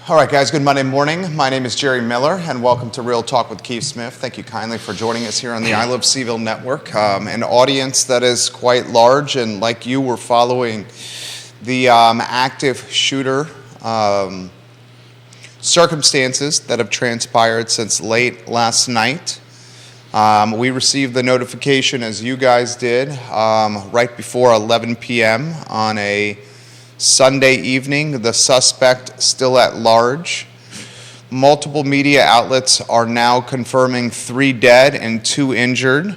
All right, guys, good Monday morning. My name is Jerry Miller, and welcome to Real Talk with Keith Smith. Thank you kindly for joining us here on the I Love CVille Network, an audience that is quite large, and like you, we're following the active shooter circumstances that have transpired since late last night. We received the notification, as you guys did, right before 11 p.m. on a Sunday evening. The suspect still at large. Multiple media outlets are now confirming 3 dead and 2 injured.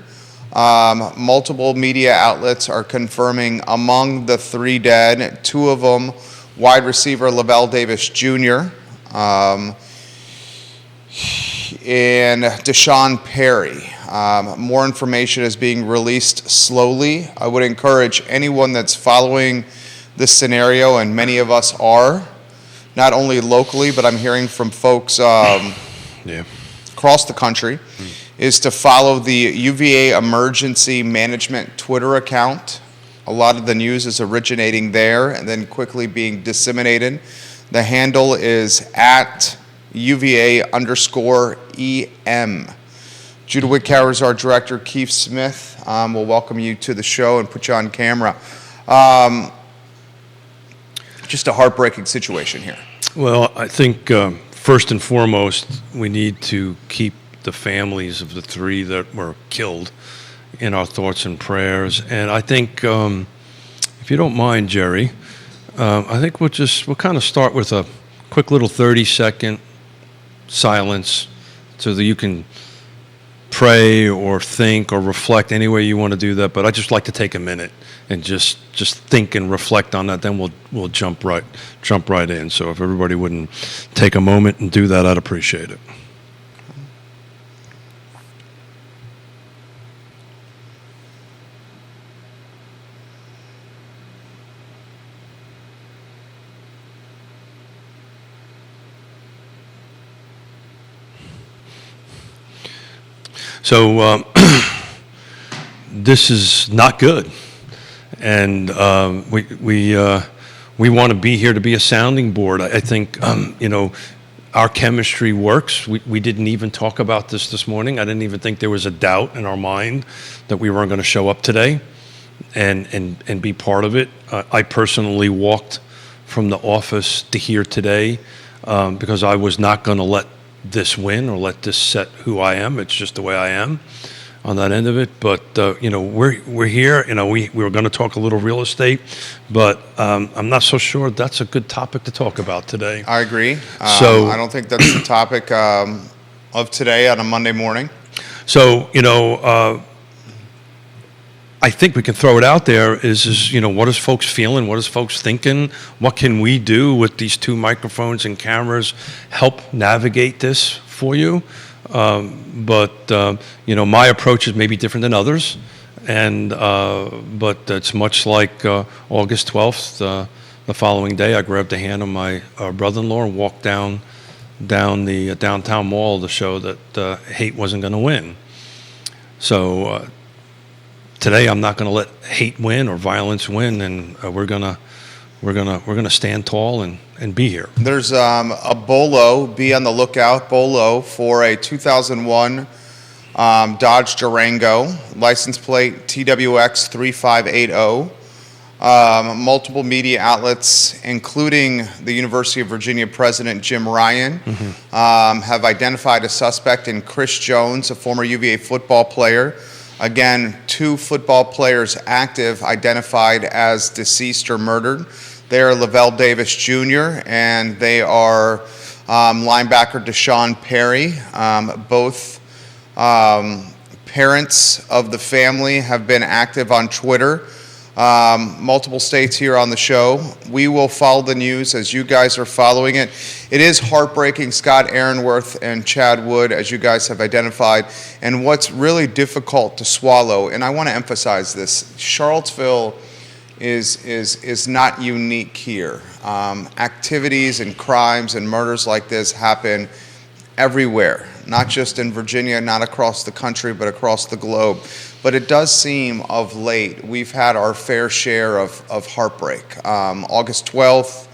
Multiple media outlets are confirming among the 3 dead, 2 of them wide receiver Lavelle Davis Jr. And Deshaun Perry. More information is being released slowly. I would encourage anyone that's following this scenario, and many of us are, not only locally, but I'm hearing from folks across the country, is to follow the UVA Emergency Management Twitter account. A lot of the news is originating there and then quickly being disseminated. The handle is at UVA_EM. Judah Wickower is our director. Keith Smith will welcome you to the show and put you on camera. Just a heartbreaking situation here. Well, I think first and foremost, we need to keep the families of the 3 that were killed in our thoughts and prayers. And I think, if you don't mind, Jerry, I think we'll kind of start with a quick little 30-second silence so that you can pray or think or reflect any way you want to do that. But I'd just like to take a minute and just think and reflect on that. Then we'll jump right in. So if everybody wouldn't take a moment and do that, I'd appreciate it. So this is not good, and we want to be here to be a sounding board. I think our chemistry works. We didn't even talk about this morning. I didn't even think there was a doubt in our mind that we weren't going to show up today and be part of it. I personally walked from the office to here today because I was not going to let this win or let this set who I am. It's just the way I am on that end of it. But we're here. We were going to talk a little real estate, but I'm not so sure that's a good topic to talk about today. I agree. So I don't think that's the topic of today on a Monday morning. So I think we can throw it out there is what is folks feeling? What is folks thinking? What can we do with these 2 microphones and cameras help navigate this for you? But my approach is maybe different than others. But it's much like August 12th, the following day, I grabbed the hand of my brother-in-law and walked down the downtown mall to show that hate wasn't going to win. So today, I'm not going to let hate win or violence win, and we're gonna stand tall and be here. There's a bolo. Be on the lookout, bolo, for a 2001 Dodge Durango, license plate TWX 3580. Multiple media outlets, including the University of Virginia President Jim Ryan, have identified a suspect in Chris Jones, a former UVA football player. Again, 2 football players active identified as deceased or murdered. They are Lavelle Davis Jr. and they are linebacker Deshaun Perry. Both parents of the family have been active on Twitter. Multiple states here on the show. We will follow the news as you guys are following it. It is heartbreaking, Scott Aaronworth and Chad Wood, as you guys have identified, and what's really difficult to swallow, and I want to emphasize this, Charlottesville is not unique here. Activities and crimes and murders like this happen everywhere, not just in Virginia, not across the country, but across the globe. But it does seem of late we've had our fair share of heartbreak. August 12th,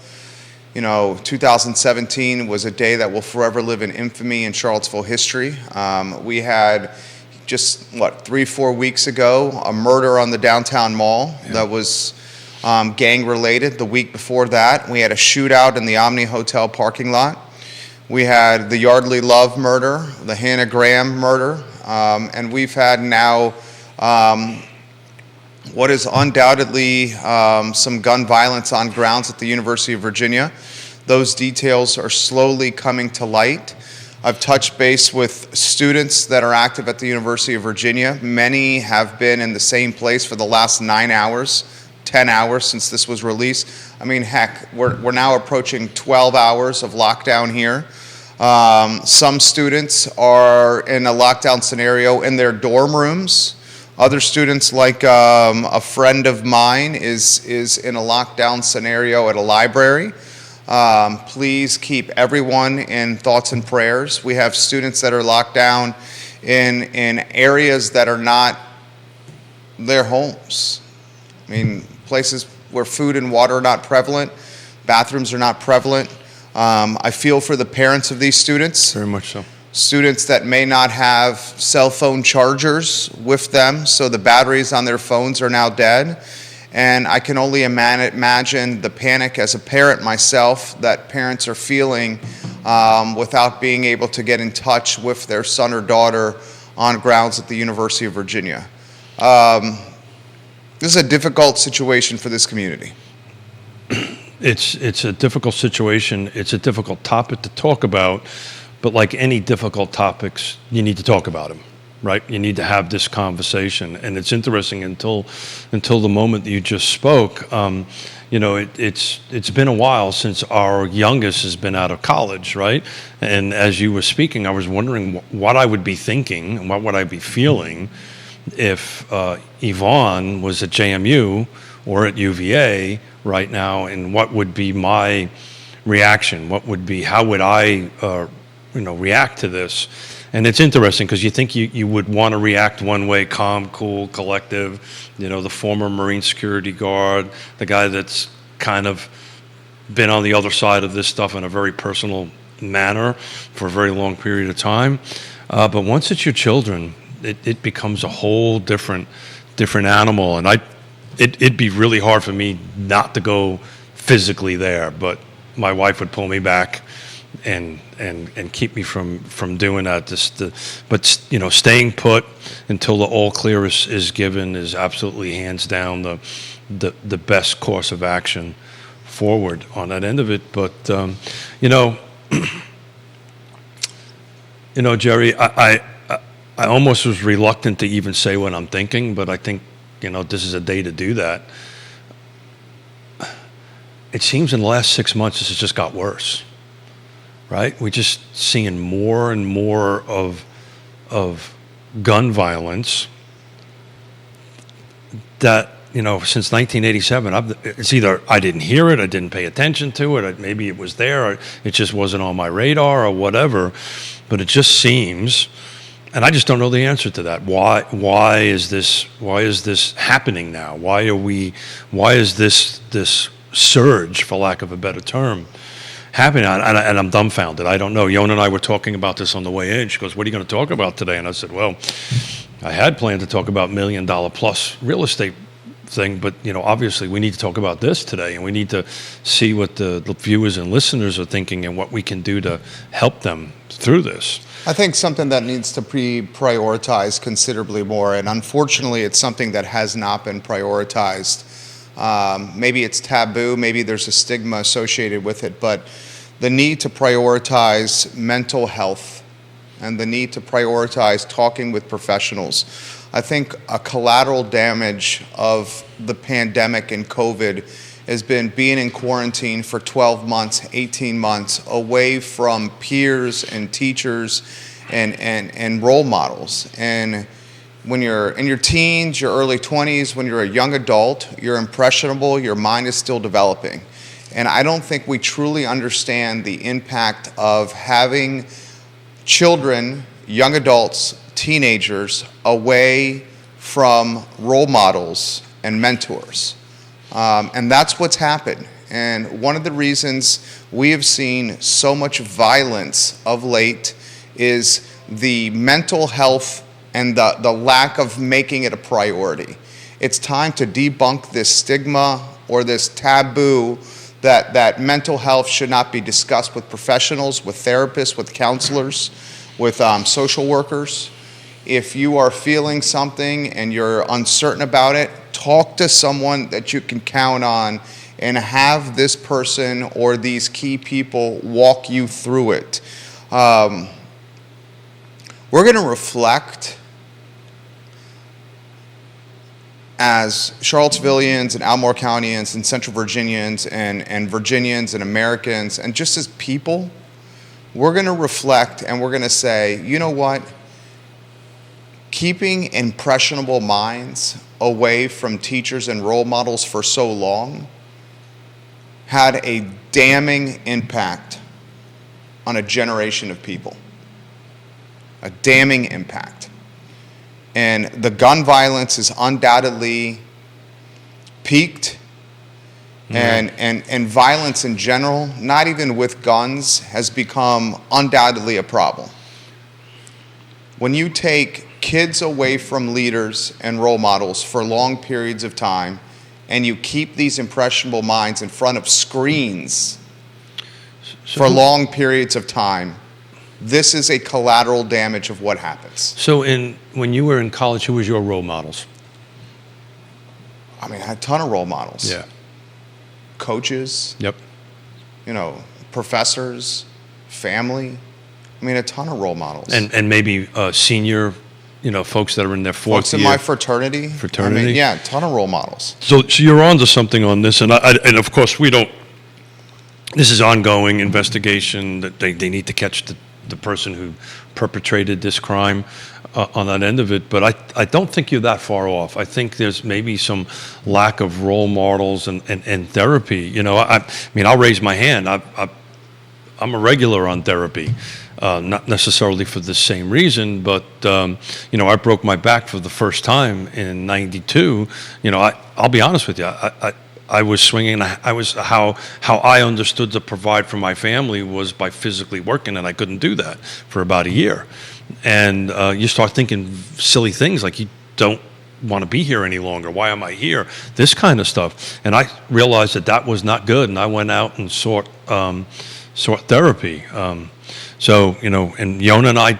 2017 was a day that will forever live in infamy in Charlottesville history. We had just, 3-4 weeks ago, a murder on the downtown mall that was gang-related. The week before that, we had a shootout in the Omni Hotel parking lot. We had the Yardley Love murder, the Hannah Graham murder, and we've had now what is undoubtedly some gun violence on grounds at the University of Virginia. Those details are slowly coming to light. I've touched base with students that are active at the University of Virginia. Many have been in the same place for the last 9 hours, 10 hours since this was released. I mean, heck, we're now approaching 12 hours of lockdown here. Some students are in a lockdown scenario in their dorm rooms. Other students, like a friend of mine, is in a lockdown scenario at a library. Please keep everyone in thoughts and prayers. We have students that are locked down in areas that are not their homes. I mean, places where food and water are not prevalent, bathrooms are not prevalent. I feel for the parents of these students. Very much so. Students that may not have cell phone chargers with them, so the batteries on their phones are now dead. And I can only imagine the panic as a parent myself that parents are feeling without being able to get in touch with their son or daughter on grounds at the University of Virginia. This is a difficult situation for this community. It's a difficult situation. It's a difficult topic to talk about, but like any difficult topics, you need to talk about them, right? You need to have this conversation, and it's interesting until the moment that you just spoke. It's been a while since our youngest has been out of college, right? And as you were speaking, I was wondering what I would be thinking and what would I be feeling if Yvonne was at JMU or at UVA right now, and what would be my reaction? How would I, react to this? And it's interesting because you think you would want to react one way, calm, cool, collective, the former Marine security guard, the guy that's kind of been on the other side of this stuff in a very personal manner for a very long period of time. But once it's your children, it becomes a whole different animal. And it'd be really hard for me not to go physically there, but my wife would pull me back and keep me from doing that. But staying put until the all clear is given is absolutely hands down the best course of action forward on that end of it. But Jerry, I almost was reluctant to even say what I'm thinking, but I think this is a day to do that. It seems in the last 6 months this has just got worse. Right? We're just seeing more and more of gun violence that, since 1987, it's either I didn't hear it, I didn't pay attention to it, maybe it was there, or it just wasn't on my radar or whatever, but it just seems, and I just don't know the answer to that. Why is this happening now? Why is this surge, for lack of a better term, happening? And I'm dumbfounded. I don't know. Yonna and I were talking about this on the way in. She goes, "What are you going to talk about today?" And I said, "Well, I had planned to talk about $1 million plus real estate thing, but obviously we need to talk about this today, and we need to see what the viewers and listeners are thinking and what we can do to help them through this." I think something that needs to be prioritized considerably more, and unfortunately it's something that has not been prioritized. Maybe it's taboo, maybe there's a stigma associated with it, but the need to prioritize mental health and the need to prioritize talking with professionals. I think a collateral damage of the pandemic and COVID has been being in quarantine for 12 months, 18 months, away from peers and teachers and role models. And when you're in your teens, your early 20s, when you're a young adult, you're impressionable, your mind is still developing. And I don't think we truly understand the impact of having children, young adults, teenagers away from role models and mentors. And that's what's happened. And one of the reasons we have seen so much violence of late is the mental health and the lack of making it a priority. It's time to debunk this stigma or this taboo that mental health should not be discussed with professionals, with therapists, with counselors, with social workers. If you are feeling something and you're uncertain about it, talk to someone that you can count on and have this person or these key people walk you through it. We're going to reflect as Charlottesvillians and Albemarle Countyans and Central Virginians and Virginians and Americans and just as people. We're going to reflect and we're going to say, you know what? Keeping impressionable minds away from teachers and role models for so long had a damning impact on a generation of people. A damning impact. And the gun violence is undoubtedly peaked. And violence in general, not even with guns, has become undoubtedly a problem. When you take kids away from leaders and role models for long periods of time, and you keep these impressionable minds in front of screens for long periods of time, this is a collateral damage of what happens. So when you were in college, who was your role models? I mean, I had a ton of role models. Yeah. Coaches. Yep. Professors, family. I mean, a ton of role models. And maybe senior, folks that are in their fourth folks in year. my fraternity. Fraternity? I mean, yeah, a ton of role models. So you're on to something on this, and of course we don't. This is ongoing investigation that they need to catch the person who perpetrated this crime on that end of it. But I don't think you're that far off. I think there's maybe some lack of role models and therapy. I mean, I'll raise my hand. I'm a regular on therapy. Not necessarily for the same reason, but I broke my back for the first time in '92. I'll be honest with you. I was swinging. I was how I understood to provide for my family was by physically working, and I couldn't do that for about a year. And you start thinking silly things like you don't want to be here any longer. Why am I here? This kind of stuff. And I realized that was not good, and I went out and sought therapy. So, and Yonna and I,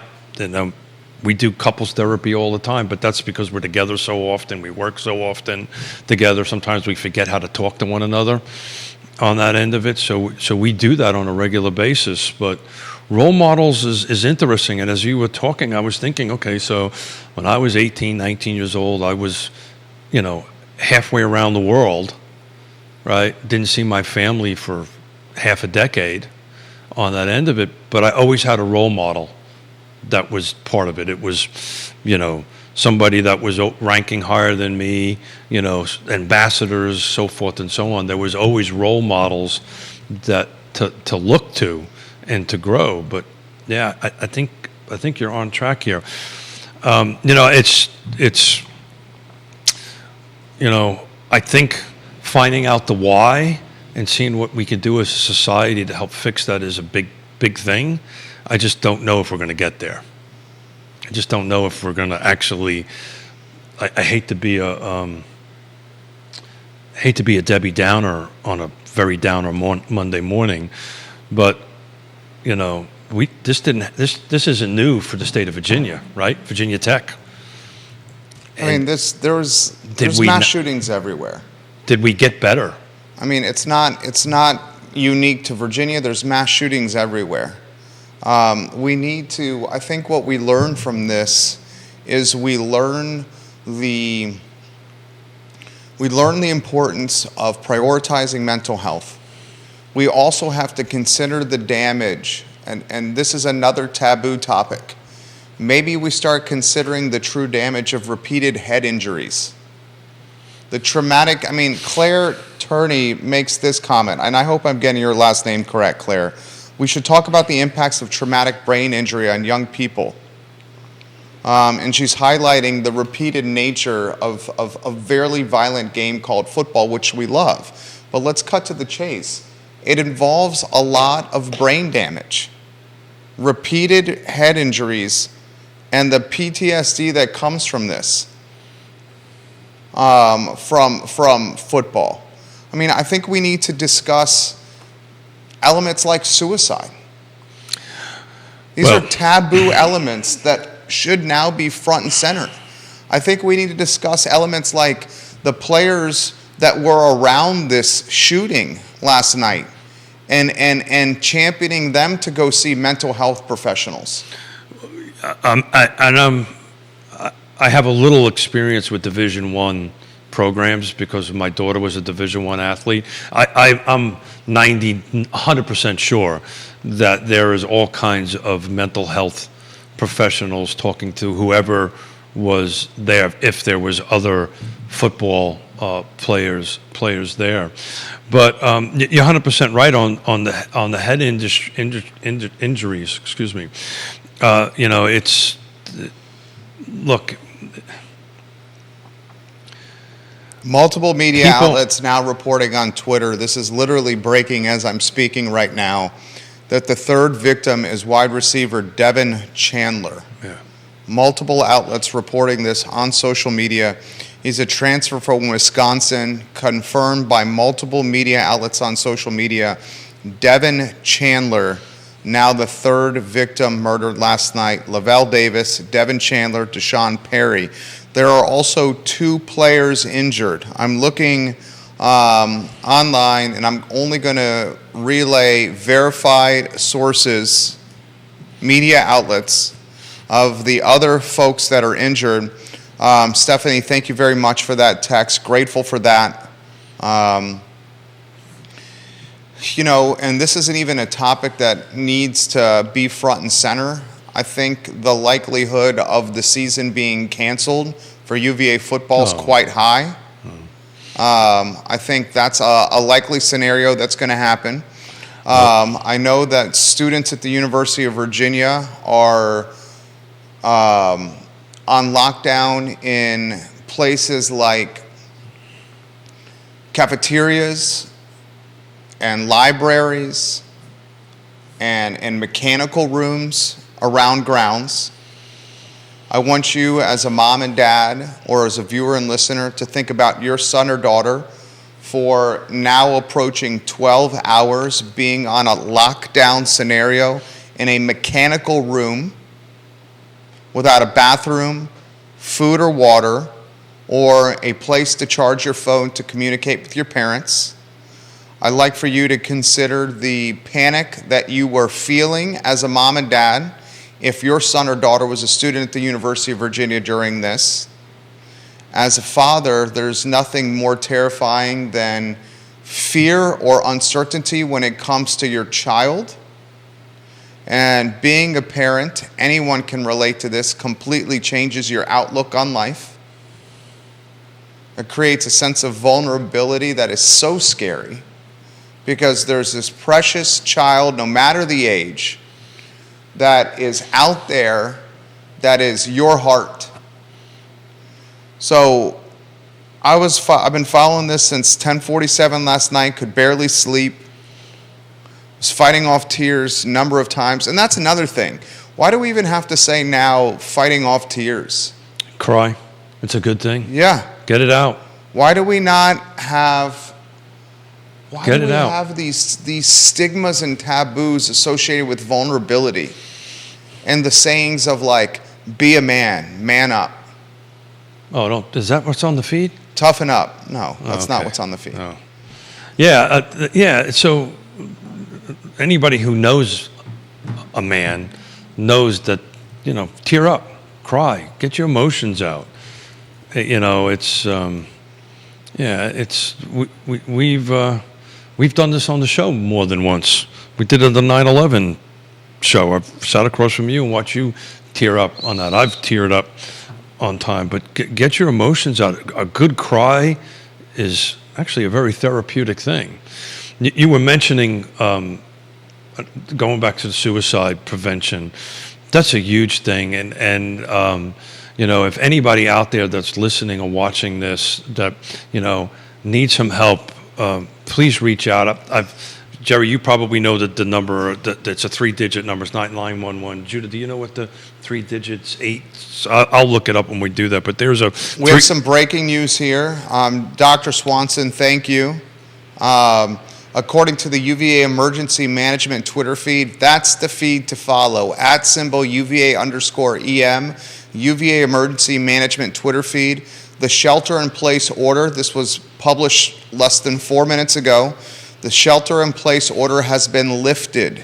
we do couples therapy all the time, but that's because we're together so often, we work so often together. Sometimes we forget how to talk to one another on that end of it. So we do that on a regular basis. But role models is interesting. And as you were talking, I was thinking, okay, so when I was 18, 19 years old, I was, halfway around the world, right? Didn't see my family for half a decade on that end of it, but I always had a role model that was part of it. It was, somebody that was ranking higher than me, ambassadors, so forth and so on. There was always role models that to look to and to grow. But yeah, I think you're on track here. It's I think finding out the why and seeing what we can do as a society to help fix that is a big thing. I just don't know if we're going to get there. I just don't know if we're going to actually. I hate to be a Debbie Downer on a very downer Monday morning, but this isn't new for the state of Virginia, right? Virginia Tech. I mean, there's mass shootings everywhere. Did we get better? I mean, it's not unique to Virginia. There's mass shootings everywhere. We need to. I think what we learn from this is we learn the importance of prioritizing mental health. We also have to consider the damage, and this is another taboo topic. Maybe we start considering the true damage of repeated head injuries. The traumatic, Claire Turney makes this comment, and I hope I'm getting your last name correct, Claire. We should talk about the impacts of traumatic brain injury on young people. And she's highlighting the repeated nature of a very violent game called football, which we love. But let's cut to the chase. It involves a lot of brain damage, repeated head injuries, and the PTSD that comes from this, from football. I mean, I think we need to discuss elements like suicide. These are taboo elements that should now be front and center. I think we need to discuss elements like the players that were around this shooting last night and championing them to go see mental health professionals. I have a little experience with Division I programs because my daughter was a Division I athlete. I'm 100% sure that there is all kinds of mental health professionals talking to whoever was there, if there was other football players there. But you're 100% right on the head injuries. Excuse me. It's look. Multiple media outlets now reporting on Twitter, this is literally breaking as I'm speaking right now, that the third victim is wide receiver Devin Chandler. Yeah. Multiple outlets reporting this on social media. He's a transfer from Wisconsin, confirmed by multiple media outlets on social media. Devin Chandler, now the third victim murdered last night. Lavelle Davis, Devin Chandler, Deshaun Perry. There are also 2 players injured. I'm looking online, and I'm only going to relay verified sources, media outlets, of the other folks that are injured. Stephanie, thank you very much for that text. Grateful for that. And this isn't even a topic that needs to be front and center. I think the likelihood of the season being canceled for UVA football is quite high. I think that's a likely scenario that's going to happen. I know that students at the University of Virginia are on lockdown in places like cafeterias and libraries and mechanical rooms around grounds. I want you as a mom and dad or as a viewer and listener to think about your son or daughter for now approaching 12 hours being on a lockdown scenario in a mechanical room without a bathroom, food or water, or a place to charge your phone to communicate with your parents. I'd like for you to consider the panic that you were feeling as a mom and dad if your son or daughter was a student at the University of Virginia during this. As a father, there's nothing more terrifying than fear or uncertainty when it comes to your child. And being a parent, anyone can relate to this, completely changes your outlook on life. It creates a sense of vulnerability that is so scary because there's this precious child, no matter the age, that is out there, that is your heart. So I've been following this since 10:47 last night, could barely sleep, was fighting off tears a number of times. And that's another thing. Why do we even have to say now fighting off tears? Cry. It's a good thing. Yeah. Get it out. Why do we not have have these stigmas and taboos associated with vulnerability and the sayings of like, be a man, man up. Oh, is that what's on the feed? Toughen up. No, that's not what's on the feed. Oh. Yeah, so anybody who knows a man knows that, tear up, cry, get your emotions out. We've done this on the show more than once. We did it on the 9/11 show. I've sat across from you and watched you tear up on that. I've teared up on time, but get your emotions out. A good cry is actually a very therapeutic thing. You were mentioning, going back to the suicide prevention, that's a huge thing. And if anybody out there that's listening or watching this that, needs some help please reach out. Jerry, you probably know that the number, that's a 3-digit number, it's 9911. Judah, do you know what the 3 digits, 8? I'll look it up when we do that, but there's a... We have some breaking news here. Dr. Swanson, thank you. According to the UVA Emergency Management Twitter feed, that's the feed to follow, @UVA_EM, UVA Emergency Management Twitter feed. The shelter-in-place order, this was published less than 4 minutes ago. The shelter-in-place order has been lifted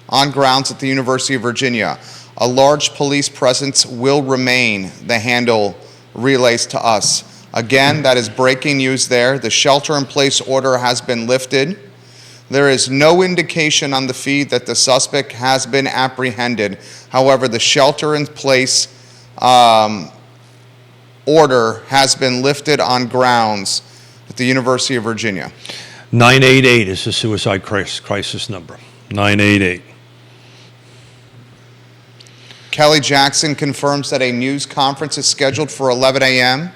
on grounds at the University of Virginia. A large police presence will remain, the handle relays to us. Again, that is breaking news there. The shelter-in-place order has been lifted. There is no indication on the feed that the suspect has been apprehended. However, the shelter-in-place order has been lifted on grounds at the University of Virginia. 988 is the suicide crisis number. 988. Kelly Jackson confirms that a news conference is scheduled for 11 a.m.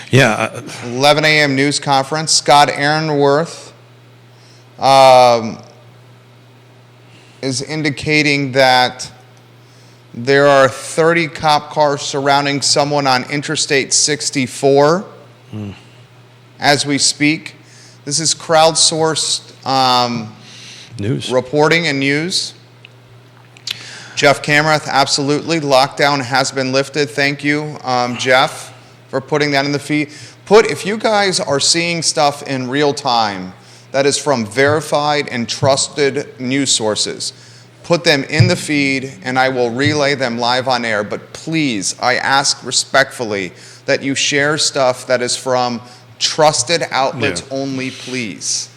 Yeah. 11 a.m. news conference. Scott Aaronworth is indicating that there are 30 cop cars surrounding someone on Intrastate 64 as we speak. This is crowdsourced News. reporting and news. Jeff Camerath, absolutely. Lockdown has been lifted. Thank you, Jeff, for putting that in the feed. If you guys are seeing stuff in real time that is from verified and trusted news sources, put them in the feed and I will relay them live on air. But please, I ask respectfully that you share stuff that is from trusted outlets only, please.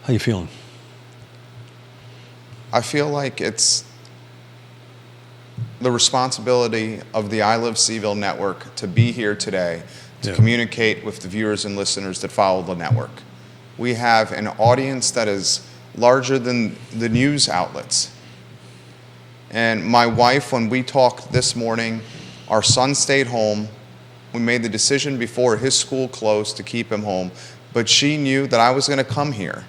How you feeling? I feel like it's the responsibility of the I Love CVille Network to be here today to communicate with the viewers and listeners that follow the network. We have an audience that is larger than the news outlets. And my wife, when we talked this morning, our son stayed home. We made the decision before his school closed to keep him home, but she knew that I was going to come here.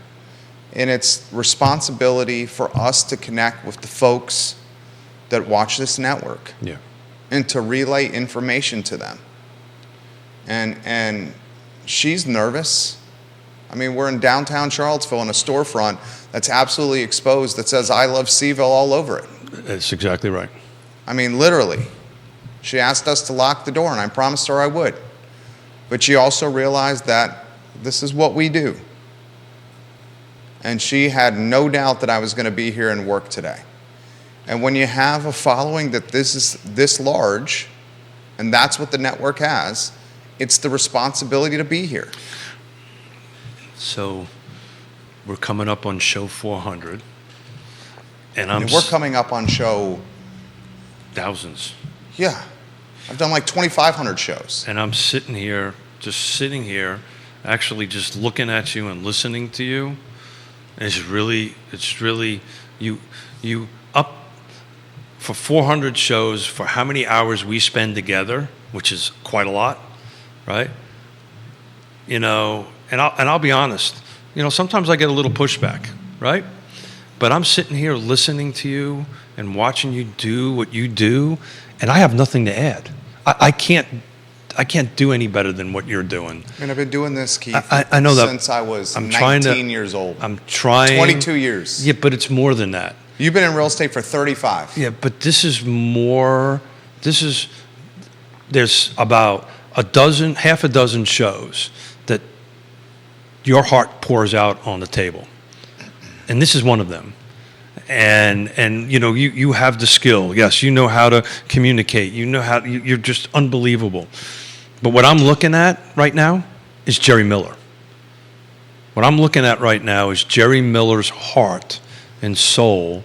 And it's responsibility for us to connect with the folks that watch this network and to relay information to them. And she's nervous. I mean, we're in downtown Charlottesville in a storefront that's absolutely exposed that says I Love CVille all over it. That's exactly right. I mean, literally. She asked us to lock the door, and I promised her I would. But she also realized that this is what we do. And she had no doubt that I was going to be here and work today. And when you have a following that this is this large, and that's what the network has, it's the responsibility to be here. So we're coming up on show 400. And we're coming up on show... thousands. Yeah. I've done like 2,500 shows. And I'm sitting here, actually just looking at you and listening to you. It's really, you up for 400 shows for how many hours we spend together, which is quite a lot, right? You know, and I'll be honest, you know, sometimes I get a little pushback, right? But I'm sitting here listening to you and watching you do what you do, and I have nothing to add. I can't do any better than what you're doing. I mean, I've been doing this, Keith, I know that since I was 19 years old. I'm trying. 22 years. Yeah, but it's more than that. You've been in real estate for 35. Yeah, but this is more. There's about half a dozen shows that your heart pours out on the table, and this is one of them. And you know, you have the skill. Yes, you know how to communicate. You know how you're just unbelievable. But what I'm looking at right now is Jerry Miller. What I'm looking at right now is Jerry Miller's heart and soul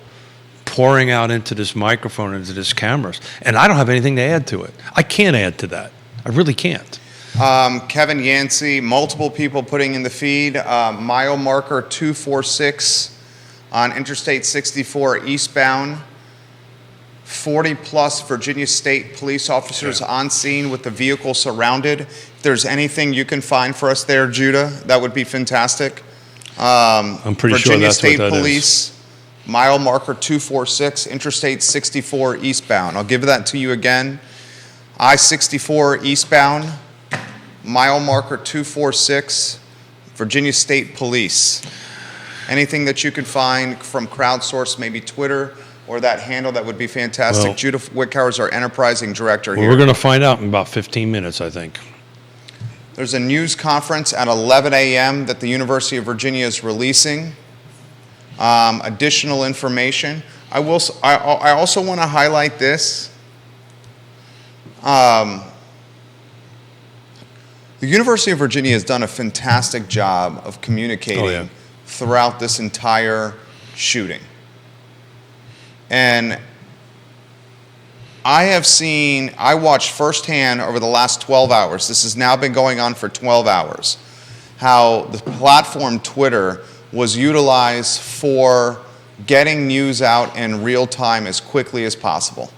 pouring out into this microphone, into this cameras. And I don't have anything to add to it. I can't add to that. I really can't. Kevin Yancey, multiple people putting in the feed. Mile marker 246 on Interstate 64 eastbound. 40-plus Virginia State police officers on scene with the vehicle surrounded. If there's anything you can find for us there, Judah, that would be fantastic. I'm pretty sure Virginia that's State what that Police, mile marker 246, Interstate 64 eastbound. I'll give that to you again. I-64 eastbound, mile marker 246, Virginia State Police. Anything that you can find from crowdsource, maybe Twitter or that handle, that would be fantastic. Well, Judah Wickhauer is our enterprising director here. We're going to find out in about 15 minutes, I think. There's a news conference at 11 a.m. that the University of Virginia is releasing. Additional information. I also want to highlight this. The University of Virginia has done a fantastic job of communicating throughout this entire shooting. And I watched firsthand over the last 12 hours, this has now been going on for 12 hours, how the platform Twitter was utilized for getting news out in real time as quickly as possible.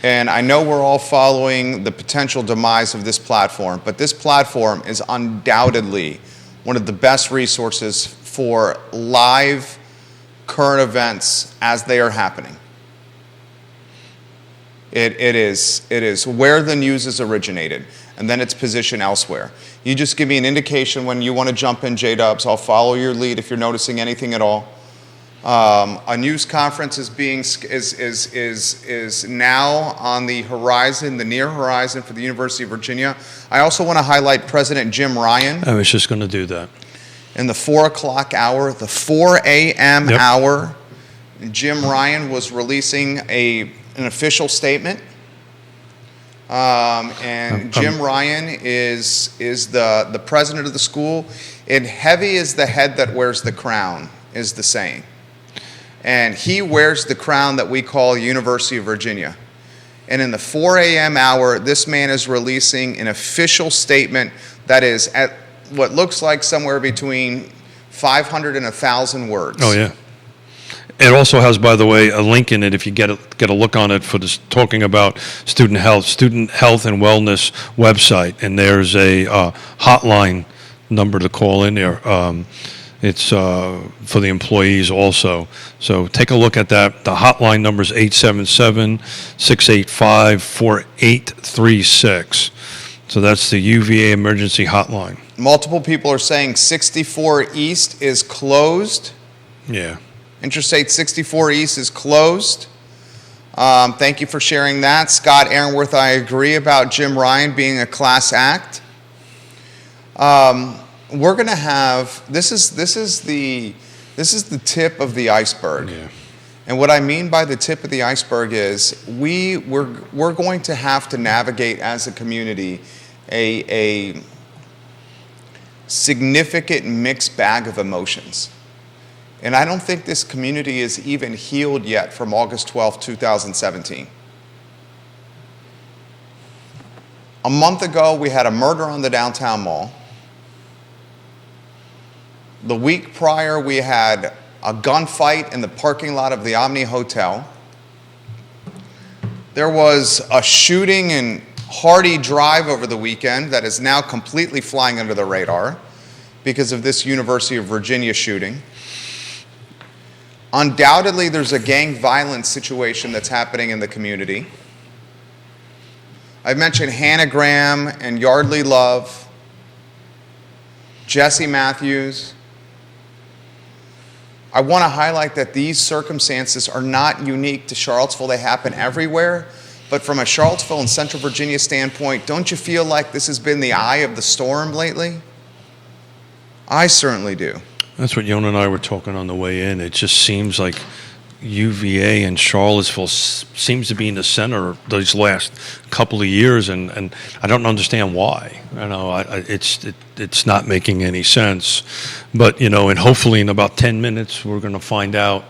And I know we're all following the potential demise of this platform, but this platform is undoubtedly one of the best resources for live current events as they are happening. It is where the news is originated, and then it's positioned elsewhere. You just give me an indication when you want to jump in, J-Dubs. I'll follow your lead if you're noticing anything at all. A news conference is now on the horizon, the near horizon for the University of Virginia. I also want to highlight President Jim Ryan. I was just going to do that. In the 4 o'clock hour, the 4 a.m. hour, Jim Ryan was releasing an official statement. And Jim Ryan is the president of the school. And heavy is the head that wears the crown, is the saying. And he wears the crown that we call University of Virginia. And in the 4 a.m. hour, this man is releasing an official statement that is at what looks like somewhere between 500 and 1,000 words. Oh, yeah. It also has, by the way, a link in it if you get a look on it for this, talking about student health and wellness website. And there's a hotline number to call in there. It's for the employees also. So take a look at that. The hotline number is 877-685-4836. So that's the UVA emergency hotline. Multiple people are saying 64 East is closed. Yeah. Interstate 64 East is closed. Thank you for sharing that. Scott Aaronworth, I agree about Jim Ryan being a class act. We're going to have, this is the tip of the iceberg. Yeah. And what I mean by the tip of the iceberg is we're going to have to navigate as a community a significant mixed bag of emotions. And I don't think this community is even healed yet from August 12, 2017. A month ago, we had a murder on the downtown mall. The week prior, we had a gunfight in the parking lot of the Omni Hotel. There was a shooting in Hardy Drive over the weekend that is now completely flying under the radar because of this University of Virginia shooting. Undoubtedly, there's a gang violence situation that's happening in the community. I've mentioned Hannah Graham and Yardley Love, Jesse Matthews. I want to highlight that these circumstances are not unique to Charlottesville. They happen everywhere. But from a Charlottesville and Central Virginia standpoint, don't you feel like this has been the eye of the storm lately? I certainly do. That's what Yonna and I were talking on the way in. It just seems like UVA and Charlottesville seems to be in the center these last couple of years, and I don't understand why. You know, it's not making any sense. But, you know, and hopefully in about 10 minutes we're going to find out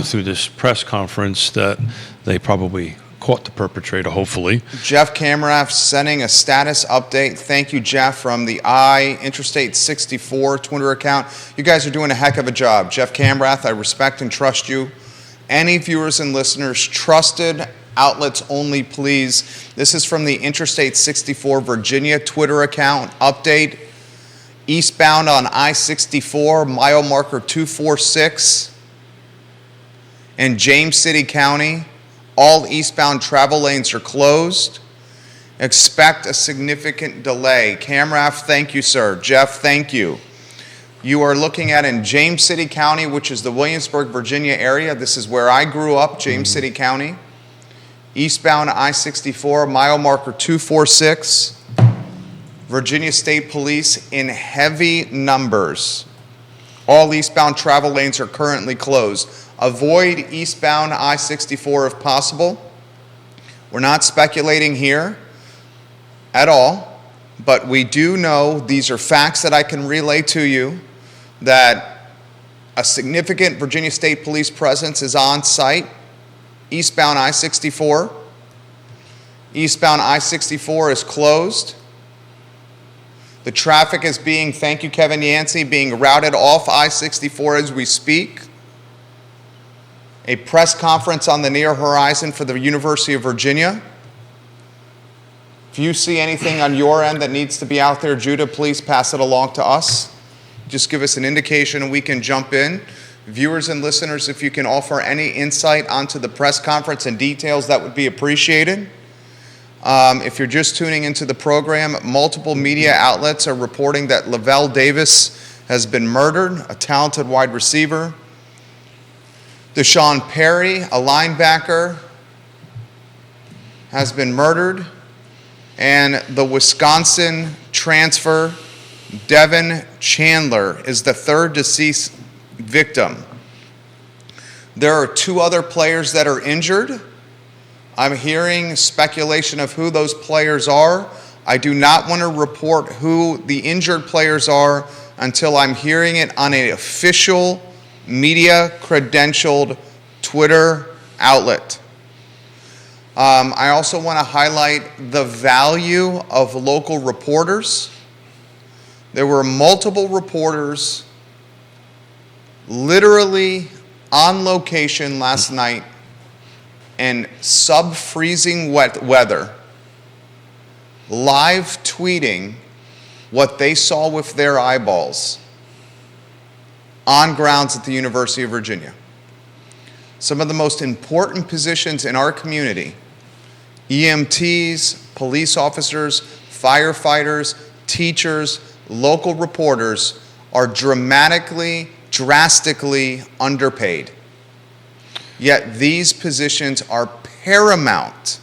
through this press conference that they probably caught the perpetrator, hopefully. Jeff Camerath sending a status update. Thank you, Jeff, from the Intrastate 64 Twitter account. You guys are doing a heck of a job. Jeff Camerath, I respect and trust you. Any viewers and listeners, trusted outlets only, please. This is from the Intrastate 64 Virginia Twitter account. Update: eastbound on I-64, mile marker 246 in James City County. All eastbound travel lanes are closed. Expect a significant delay. Camraf, thank you, sir. Jeff, thank you. You are looking at in James City County, which is the Williamsburg, Virginia area. This is where I grew up, James City County. Eastbound I-64, mile marker 246. Virginia State Police in heavy numbers. All eastbound travel lanes are currently closed. Avoid eastbound I-64 if possible. We're not speculating here at all, but we do know, these are facts that I can relay to you, that a significant Virginia State Police presence is on site, eastbound I-64. Eastbound I-64 is closed. The traffic is being, thank you Kevin Yancey, being routed off I-64 as we speak. A press conference on the near horizon for the University of Virginia. If you see anything on your end that needs to be out there, Judah, please pass it along to us. Just give us an indication and we can jump in. Viewers and listeners, if you can offer any insight onto the press conference and details, that would be appreciated. If you're just tuning into the program, multiple media outlets are reporting that Lavelle Davis has been murdered, a talented wide receiver. Deshaun Perry, a linebacker, has been murdered. And the Wisconsin transfer, Devin Chandler, is the third deceased victim. There are 2 other players that are injured. I'm hearing speculation of who those players are. I do not want to report who the injured players are until I'm hearing it on an official media credentialed Twitter outlet. I also want to highlight the value of local reporters. There were multiple reporters literally on location last night in sub-freezing weather, live tweeting what they saw with their eyeballs on grounds at the University of Virginia. Some of the most important positions in our community, EMTs, police officers, firefighters, teachers, local reporters, are drastically underpaid. Yet these positions are paramount.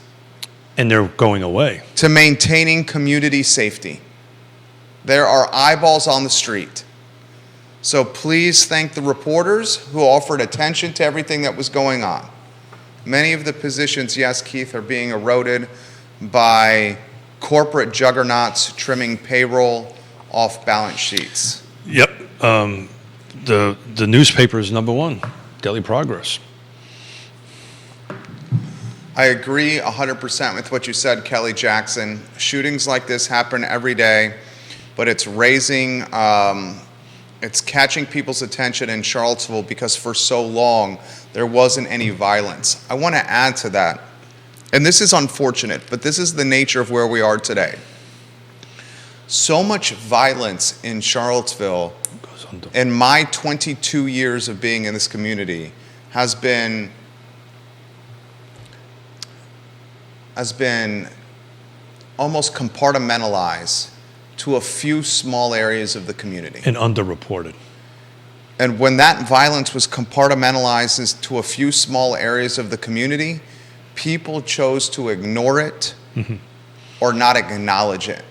And they're going away. To maintaining community safety. There are eyeballs on the street. So please thank the reporters who offered attention to everything that was going on. Many of the positions, yes, Keith, are being eroded by corporate juggernauts trimming payroll off balance sheets. Yep. The newspaper is number 1, Daily Progress. I agree 100% with what you said, Kelly Jackson. Shootings like this happen every day, but it's raising, it's catching people's attention in Charlottesville because for so long there wasn't any violence. I want to add to that, and this is unfortunate, but this is the nature of where we are today. So much violence in Charlottesville in my 22 years of being in this community has been almost compartmentalized to a few small areas of the community. And underreported. And when that violence was compartmentalized to a few small areas of the community, people chose to ignore it or not acknowledge it.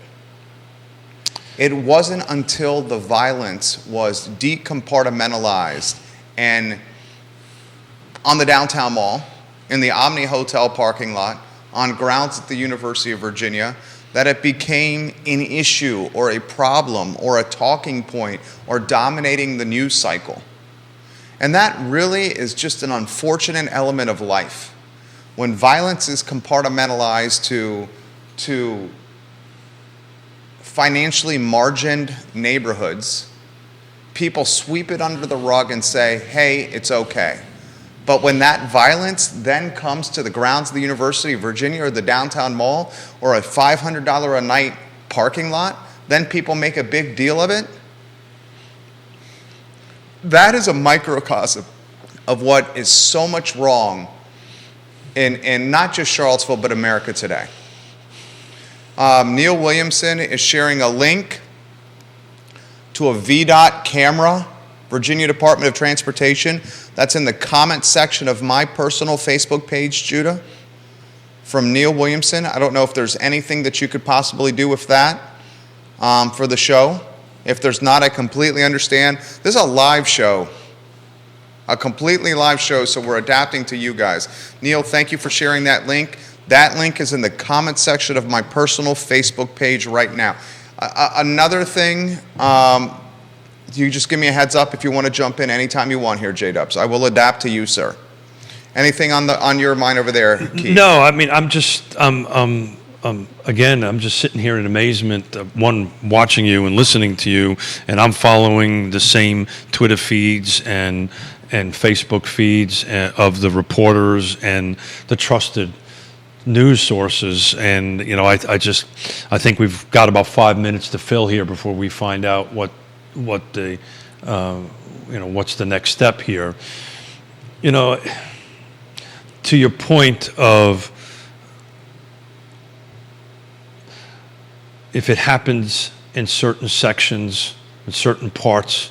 It wasn't until the violence was decompartmentalized and on the downtown mall, in the Omni Hotel parking lot, on grounds at the University of Virginia, that it became an issue or a problem or a talking point or dominating the news cycle. And that really is just an unfortunate element of life. When violence is compartmentalized to financially margined neighborhoods, people sweep it under the rug and say, hey, it's okay. But when that violence then comes to the grounds of the University of Virginia or the downtown mall or a $500 a night parking lot, then people make a big deal of it. That is a microcosm of what is so much wrong in not just Charlottesville, but America today. Neil Williamson is sharing a link to a VDOT camera, Virginia Department of Transportation. That's in the comment section of my personal Facebook page, Judah, from Neil Williamson. I don't know if there's anything that you could possibly do with that for the show. If there's not, I completely understand. This is a live show, a completely live show, so we're adapting to you guys. Neil, thank you for sharing that link. That link is in the comment section of my personal Facebook page right now. Another thing, you just give me a heads up if you want to jump in anytime you want here, J-Dubs. I will adapt to you, sir. Anything on your mind over there, Keith? No, I mean, I'm just again, I'm just sitting here in amazement. One, watching you and listening to you, and I'm following the same Twitter feeds and Facebook feeds of the reporters and the trusted news sources. And I think we've got about 5 minutes to fill here before we find out what the what's the next step here. To your point of, if it happens in certain sections, in certain parts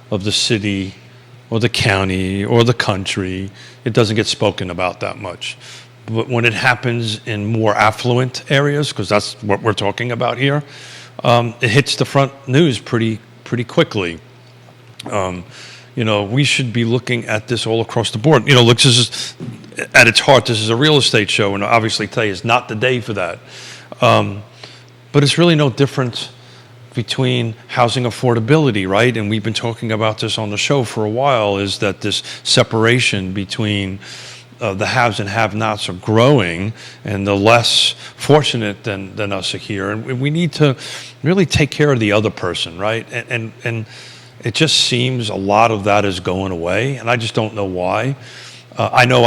of the city or the county or the country, it doesn't get spoken about that much. But when it happens in more affluent areas, because that's what we're talking about here, it hits the front news pretty quickly. We should be looking at this all across the board. Look, this is, at its heart, this is a real estate show, and obviously today is not the day for that. But it's really no difference between housing affordability, right? And we've been talking about this on the show for a while, is that this separation between the haves and have-nots are growing, and the less fortunate than us are here. And we need to really take care of the other person, right? And it just seems a lot of that is going away, and I just don't know why. I know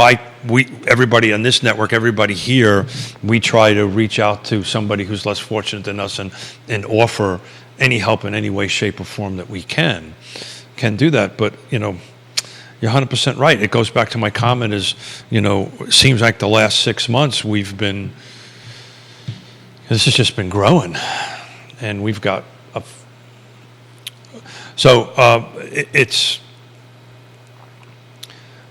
everybody on this network, everybody here, we try to reach out to somebody who's less fortunate than us and offer any help in any way, shape, or form that we can do that. But, you're 100% right. It goes back to my comment is, it seems like the last 6 months this has just been growing, and we've got it's,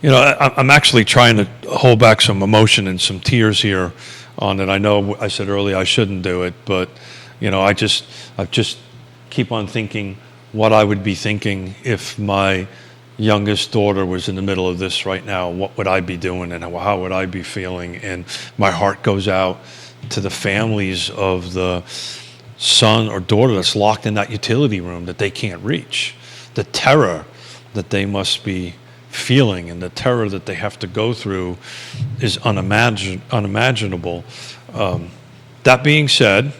I'm actually trying to hold back some emotion and some tears here on it. I know I said earlier I shouldn't do it, but I just keep on thinking what I would be thinking if my youngest daughter was in the middle of this right now. What would I be doing, and how would I be feeling? And my heart goes out to the families of the son or daughter that's locked in that utility room that they can't reach. The terror that they must be feeling and the terror that they have to go through is unimaginable. That being said,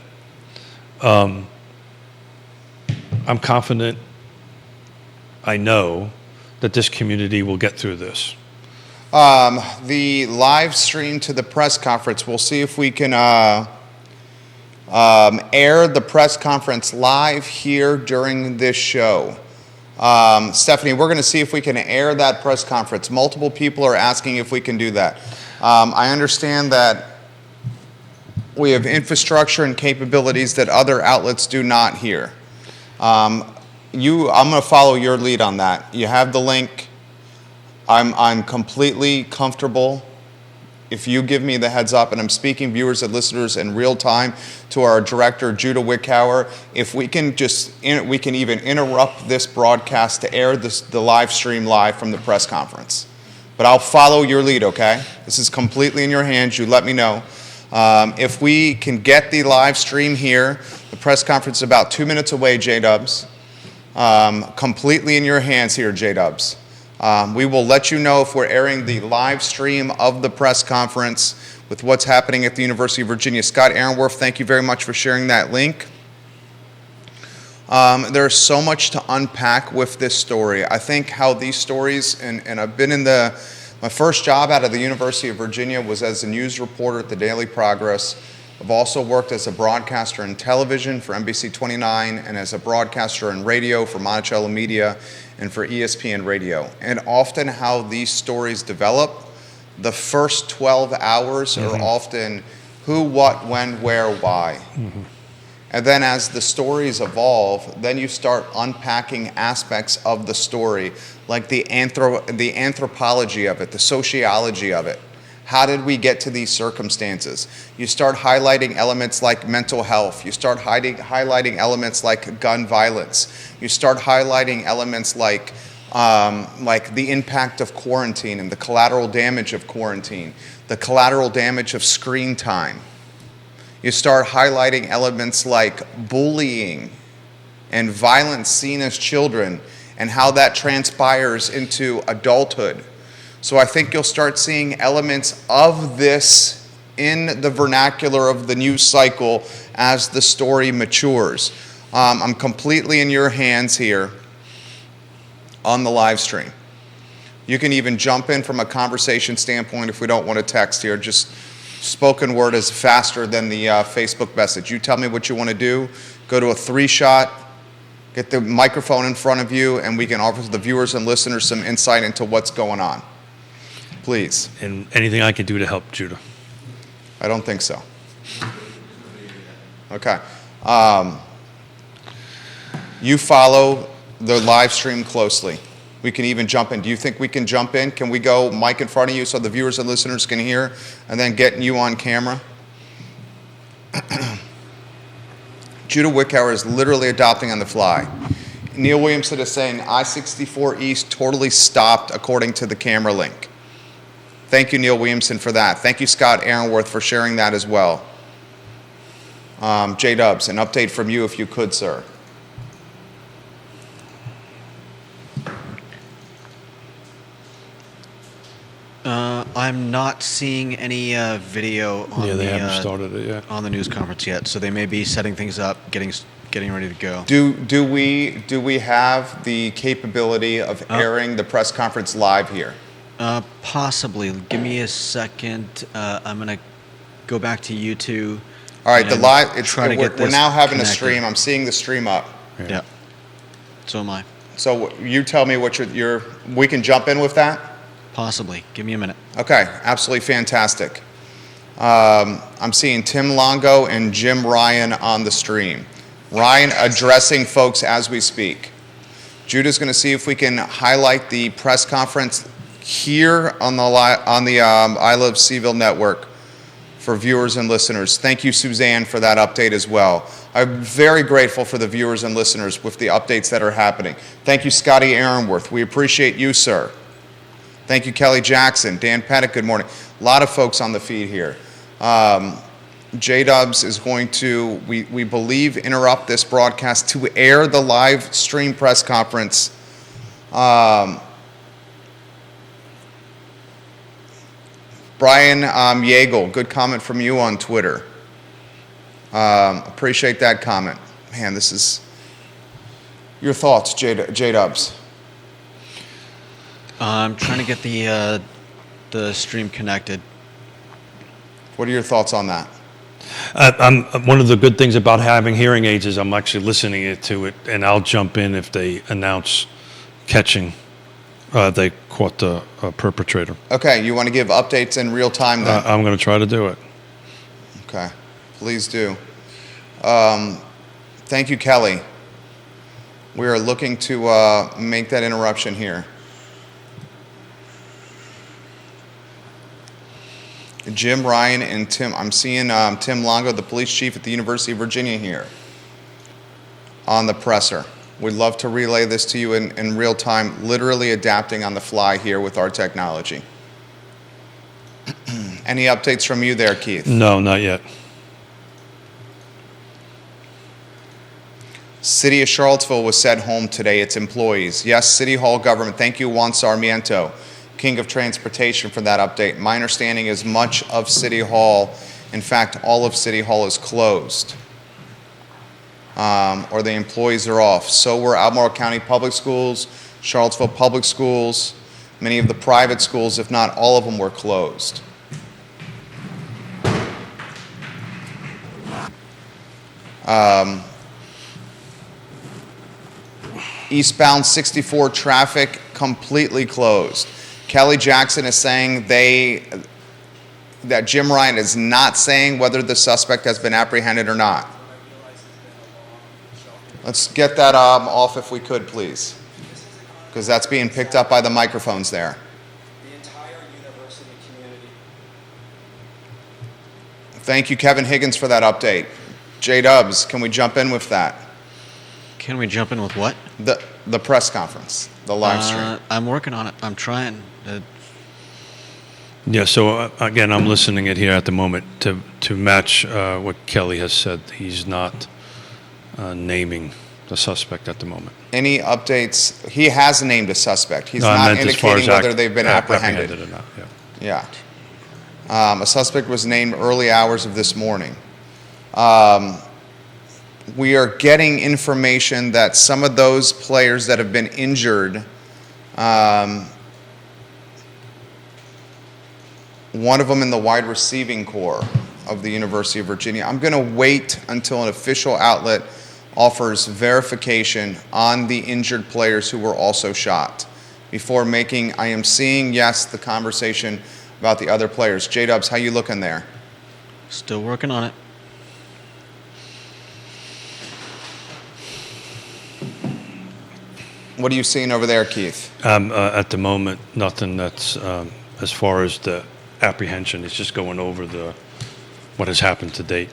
I'm confident, I know, that this community will get through this. The live stream to the press conference, we'll see if we can air the press conference live here during this show. Stephanie, we're going to see if we can air that press conference. Multiple people are asking if we can do that. I understand that we have infrastructure and capabilities that other outlets do not here. I'm going to follow your lead on that. You have the link. I'm completely comfortable if you give me the heads up, and I'm speaking viewers and listeners in real time to our director, Judah Wickhauer, if we can we can even interrupt this broadcast to air the live stream live from the press conference. But I'll follow your lead, okay? This is completely in your hands. You let me know. If we can get the live stream here, the press conference is about 2 minutes away, J-Dubs. Completely in your hands here, J-Dubs. We will let you know if we're airing the live stream of the press conference with what's happening at the University of Virginia. Scott Aaronworth, thank you very much for sharing that link. There's so much to unpack with this story. I think how these stories, and I've been in the My first job out of the University of Virginia was as a news reporter at the Daily Progress. I've also worked as a broadcaster in television for NBC 29 and as a broadcaster in radio for Monticello Media and for ESPN Radio. And often how these stories develop, the first 12 hours are often who, what, when, where, why. And then as the stories evolve, then you start unpacking aspects of the story, like the anthropology of it, the sociology of it. How did we get to these circumstances? You start highlighting elements like mental health. You start highlighting elements like gun violence. You start highlighting elements like the impact of quarantine and the collateral damage of quarantine, the collateral damage of screen time. You start highlighting elements like bullying and violence seen as children and how that transpires into adulthood. So I think you'll start seeing elements of this in the vernacular of the news cycle as the story matures. I'm completely in your hands here on the live stream. You can even jump in from a conversation standpoint if we don't want to text here. Just spoken word is faster than the Facebook message. You tell me what you want to do. Go to a 3-shot, get the microphone in front of you, and we can offer the viewers and listeners some insight into what's going on. Please. And anything I can do to help, Judah? I don't think so. Okay. You follow the live stream closely. We can even jump in. Do you think we can jump in? Can we go mic in front of you so the viewers and listeners can hear, and then getting you on camera? Judah Wickhauer is literally adopting on the fly. Neil Williamson is saying I-64 East totally stopped according to the camera link. Thank you, Neil Williamson, for that. Thank you, Scott Aaronworth, for sharing that as well. J-Dubs, an update from you if you could, sir. I'm not seeing any video on They haven't started it yet. on the news conference yet, so they may be setting things up, getting ready to go. Do we have the capability of airing the press conference live here? Possibly. Give me a second. I'm gonna go back to YouTube. All right, the and live. We're now having connected. a stream. I'm seeing the stream up. Yeah. So am I. So you tell me what we can jump in with that? Possibly. Give me a minute. Okay, absolutely fantastic. I'm seeing Tim Longo and Jim Ryan on the stream. Ryan addressing folks as we speak. Judah's going to see if we can highlight the press conference here on the I Love CVille Network for viewers and listeners. Thank you, Suzanne, for that update as well. I'm very grateful for the viewers and listeners with the updates that are happening. Thank you, Scotty Aaronworth. We appreciate you, sir. Thank you, Kelly Jackson. Dan Pettit, good morning. A lot of folks on the feed here. J-Dubs is going to, we believe, interrupt this broadcast to air the live stream press conference. Brian Yeagle, good comment from you on Twitter. Appreciate that comment. Man, this is your thoughts, J-Dubs. I'm trying to get the stream connected. What are your thoughts on that? One of the good things about having hearing aids is I'm actually listening to it, and I'll jump in if they announce catching. They caught the perpetrator. Okay, you want to give updates in real time then? I'm going to try to do it. Okay, please do. Thank you, Kelly. We are looking to make that interruption here. Jim Ryan and Tim. I'm seeing Tim Longo, the police chief at the University of Virginia here on the presser. We'd love to relay this to you in real time, literally adapting on the fly here with our technology. Any updates from you there, Keith? No, not yet. City of Charlottesville was sent home today, its employees. Yes, City Hall government. Thank you, Juan Sarmiento, King of Transportation, for that update. My understanding is much of City Hall, in fact, all of City Hall is closed. Or the employees are off. So were Albemarle County Public Schools, Charlottesville Public Schools, Many of the private schools, if not all of them, were closed. Eastbound 64 traffic completely closed. Kelly Jackson is saying that Jim Ryan is not saying whether the suspect has been apprehended or not. Let's get that off if we could, please, because that's being picked up by the microphones there. The entire university community. Thank you, Kevin Higgins, for that update. J-Dubs, can we jump in with that? Can we jump in with what? The press conference, the live stream. I'm working on it. I'm trying. Yeah, so again, I'm listening it here at the moment to match what Kelly has said. He's not naming the suspect at the moment. Any updates? He has named a suspect. He's No, I not meant as far indicating as whether they've been apprehended. or not. Yeah. Yeah. A suspect was named early hours of this morning. We are getting information that some of those players that have been injured, one of them in the wide receiving corps of the University of Virginia. I'm going to wait until an official outlet offers verification on the injured players who were also shot before making, I am seeing, yes, the conversation about the other players. J-Dubs, how you looking there? Still working on it. What are you seeing over there, Keith? At the moment, nothing that's as far as the apprehension. It's just going over what has happened to date.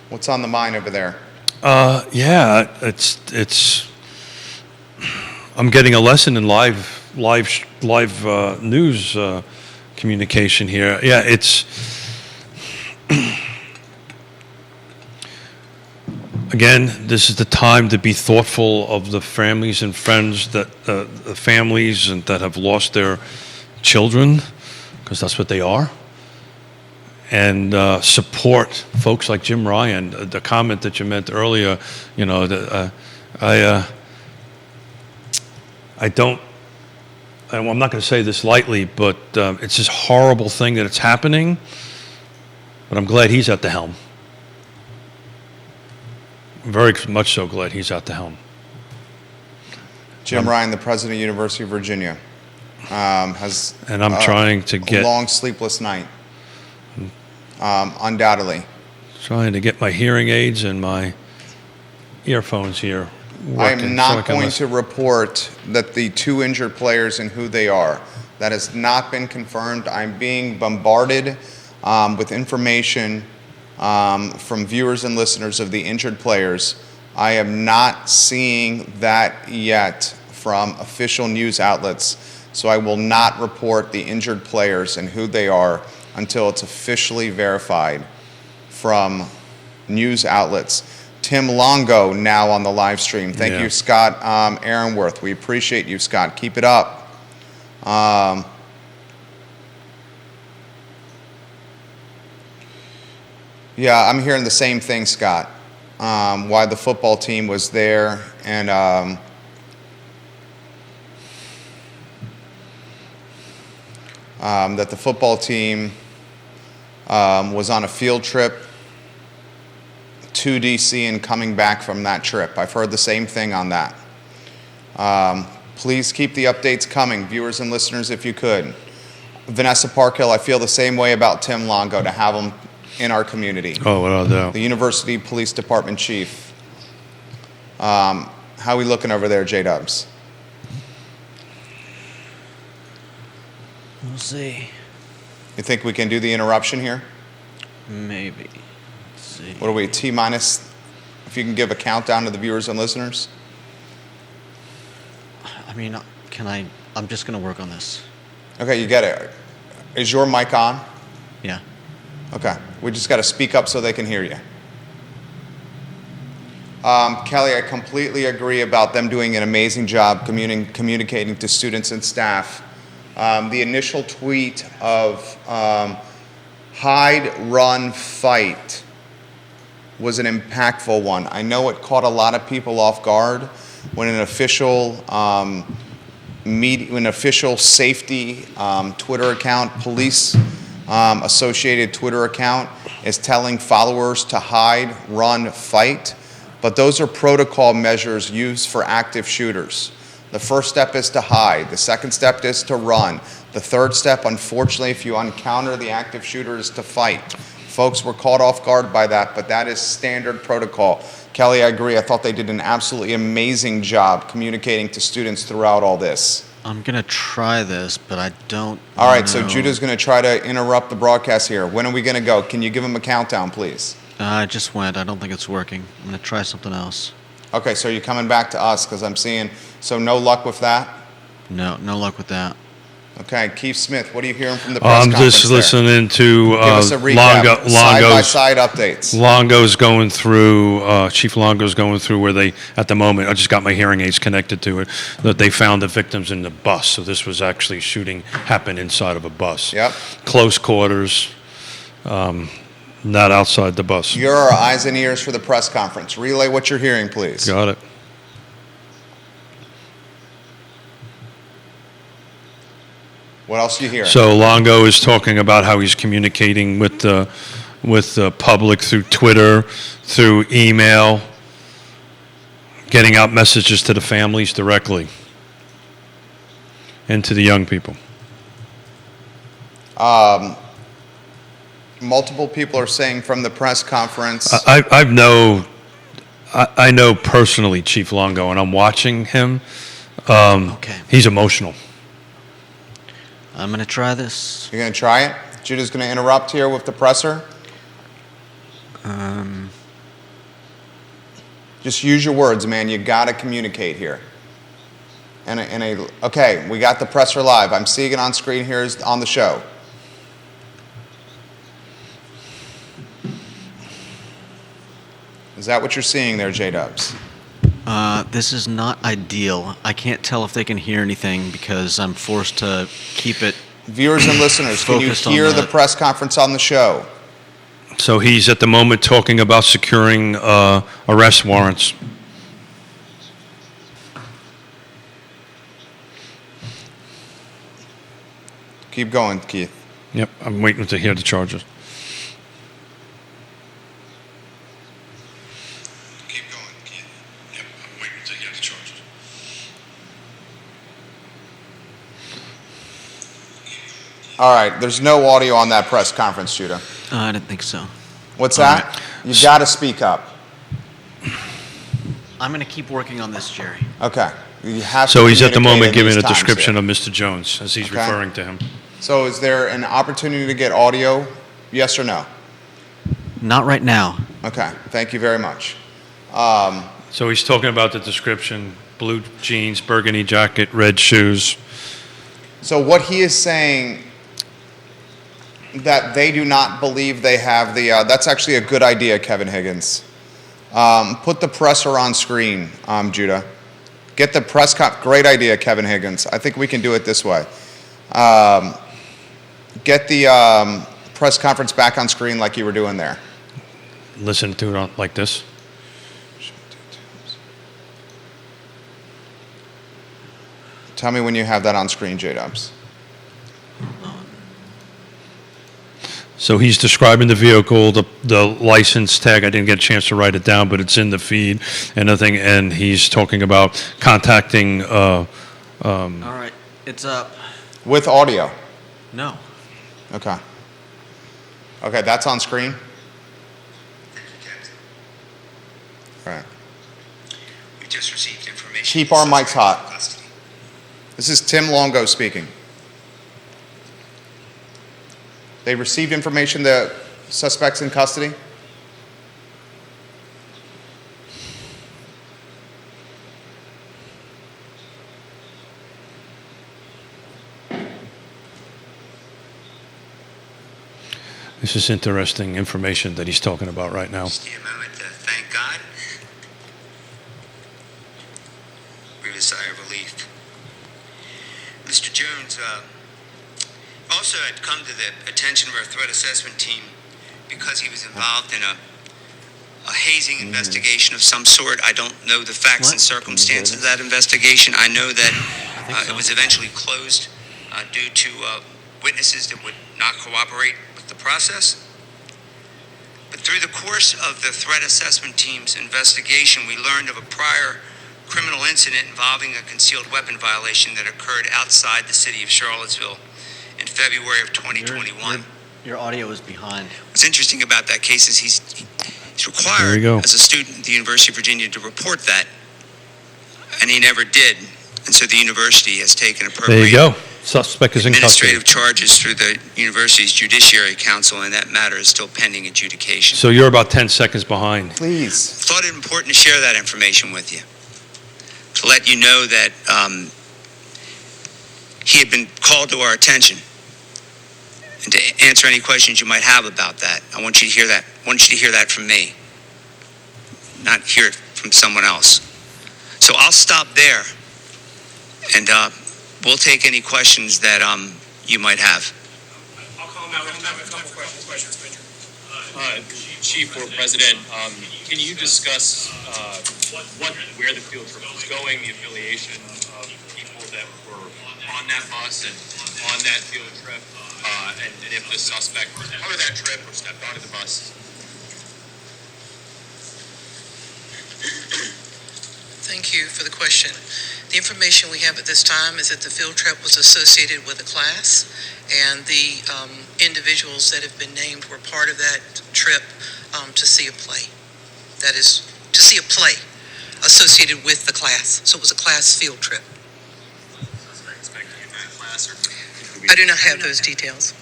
What's on the mind over there? Yeah, it's. I'm getting a lesson in live news communication here. Yeah, it's. Again, this is the time to be thoughtful of the families and friends that the families and that have lost their children, because that's what they are, and support folks like Jim Ryan. The comment that you meant earlier, you know, I'm not going to say this lightly, but it's this horrible thing that it's happening. But I'm glad he's at the helm. Very much so glad he's at the helm. Jim Ryan, the president of the University of Virginia, has And I'm trying to a get long sleepless night, undoubtedly. my hearing aids and my earphones here working. I am not so I can going listen. to report that the two injured players and who they are. That has not been confirmed. I'm being bombarded with information from viewers and listeners of the injured players. I am not seeing that yet from official news outlets, so I will not report the injured players and who they are until it's officially verified from news outlets. Tim Longo now on the live stream. Thank Yeah. you, Scott Aaronworth. We appreciate you, Scott. Keep it up. Yeah, I'm hearing the same thing, Scott. Why the football team was there and that the football team was on a field trip to DC and coming back from that trip. I've heard the same thing on that. Please keep the updates coming, viewers and listeners, if you could. Vanessa Parkhill, I feel the same way about Tim Longo, to have him in our community. Oh, without a doubt. The University Police Department Chief. How are we looking over there, J-Dubs? We'll see. You think we can do the interruption here? Maybe. Let's see. What are we, T-minus? If you can give a countdown to the viewers and listeners? I mean, I'm just going to work on this. Okay, you get it. Is your mic on? Yeah. Okay, we just got to speak up so they can hear you. Kelly, I completely agree about them doing an amazing job communicating to students and staff. The initial tweet of hide, run, fight was an impactful one. I know it caught a lot of people off guard when an official an official safety Twitter account, police associated Twitter account, is telling followers to hide, run, fight. But those are protocol measures used for active shooters. The first step is to hide. The second step is to run. The third step, unfortunately, if you encounter the active shooter, is to fight. Folks were caught off guard by that, but that is standard protocol. Kelly, I agree. I thought they did an absolutely amazing job communicating to students throughout all this. I'm going to try this, but I don't All right, know. so Judah's going to try to interrupt the broadcast here. When are we going to go? Can you give him a countdown, please? I just went. I don't think it's working. I'm going to try something else. Okay, so you're coming back to us because I'm seeing, so no luck with that? No luck with that. Okay, Keith Smith, what are you hearing from the press I'm conference just there? listening to Give us a recap, side-by-side updates. Longo's going through, Chief Longo's going through where they, at the moment, I just got my hearing aids connected to it, that they found the victims in the bus. So this was actually shooting happened inside of a bus. Yep. Close quarters, not outside the bus. You're our eyes and ears for the press conference. Relay what you're hearing, please. Got it. What else do you hear? So Longo is talking about how he's communicating with the public through Twitter, through email, getting out messages to the families directly and to the young people. Multiple people are saying from the press conference. I know personally Chief Longo, and I'm watching him. Okay. He's emotional. I'm going to try this. You're going to try it? Judah's going to interrupt here with the presser. Just use your words, man. You got to communicate here. Okay, we got the presser live. I'm seeing it on screen here on the show. Is that what you're seeing there, J-Dubs? This is not ideal. I can't tell if they can hear anything because I'm forced to keep it. Viewers and listeners, can you Focused on hear the that. press conference on the show? So he's at the moment talking about securing arrest warrants. Keep going, Keith. Yep, I'm waiting to hear the charges. Keep going, Keith. Yep, I'm waiting to hear the charges. All right, there's no audio on that press conference, Judah. I didn't think so. What's All that? right. You got to speak up. I'm going to keep working on this, Jerry. Okay. You have So to he's at the communicate moment in giving these a times description here. of Mr. Jones as he's Okay. referring to him. So is there an opportunity to get audio? Yes or no? Not right now. Okay. Thank you very much. So he's talking about the description: blue jeans, burgundy jacket, red shoes. So what he is saying, that they do not believe they have the, that's actually a good idea, Kevin Higgins. Put the presser on screen, Judah. Get the press great idea, Kevin Higgins. I think we can do it this way. Get the press conference back on screen like you were doing there. Listen to it like this. Tell me when you have that on screen, J-Dubs. So he's describing the vehicle, the license tag. I didn't get a chance to write it down, but it's in the feed and everything. And he's talking about contacting. All right. It's up. With audio. No. Okay. Okay, that's on screen? All right. We just received information. Keep our mics hot. This is Tim Longo speaking. They received information that suspect's in custody? This is interesting information that he's talking about right now. Just a moment to thank God. Breathe a sigh of relief. Mr. Jones, also had come to the attention of our threat assessment team because he was involved in a a hazing investigation of some sort. I don't know the facts and circumstances of that investigation. I know that it was eventually closed due to witnesses that would not cooperate with the process. But through the course of the threat assessment team's investigation, we learned of a prior criminal incident involving a concealed weapon violation that occurred outside the city of Charlottesville in February of 2021. Your audio is behind. What's interesting about that case is he's There required you go. as a student at the University of Virginia to report that, and he never did. And so the university has taken There you appropriate go. Suspect is in custody. administrative charges through the university's Judiciary Council, and that matter is still pending adjudication. So you're about 10 seconds behind. Please. Thought it important to share that information with you, to let you know that he had been called to our attention, and to answer any questions you might have about that. I want you to hear that. I want you to hear that from me, not hear it from someone else. So I'll stop there, and we'll take any questions that you might have. I'll call him out. We'll have a couple questions. Chief or President, can you discuss where the field trip was going, the affiliation of people that were on that bus and on that field trip, and if the suspect was part of that trip or stepped onto the bus? Thank you for the question. The information we have at this time is that the field trip was associated with a class, and the individuals that have been named were part of that trip to see a play. That is, to see a play associated with the class. So it was a class field trip. I do not have those details.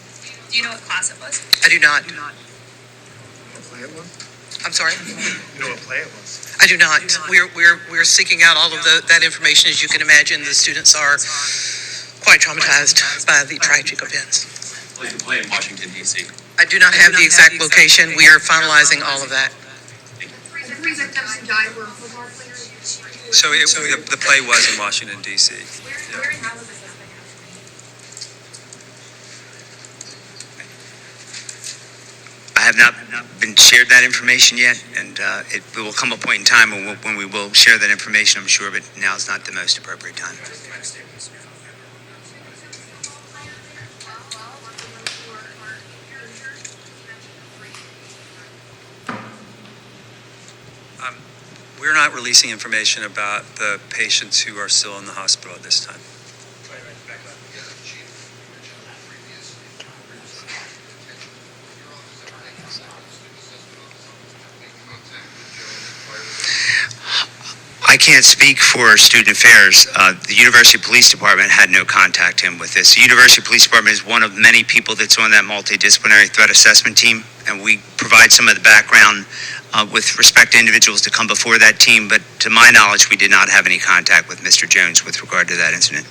Do you know what class it was? I do not. What play it was? I'm sorry? You know what play it was? I do not. We're seeking out all of that information. As you can imagine, the students are quite traumatized by the tragic events. Play in Washington, D.C. I do not have the exact location. We are finalizing all of that. The three victims who died were football players. So the play was in Washington, D.C. Where and how was the suspect? I have not been shared that information yet, and it will come a point in time when we will share that information, I'm sure, but now is not the most appropriate time. We're not releasing information about the patients who are still in the hospital at this time. I can't speak for student affairs. The University Police Department had no contact him with this. The University Police Department is one of many people that's on that multidisciplinary threat assessment team, and we provide some of the background with respect to individuals to come before that team, but to my knowledge, we did not have any contact with Mr. Jones with regard to that incident.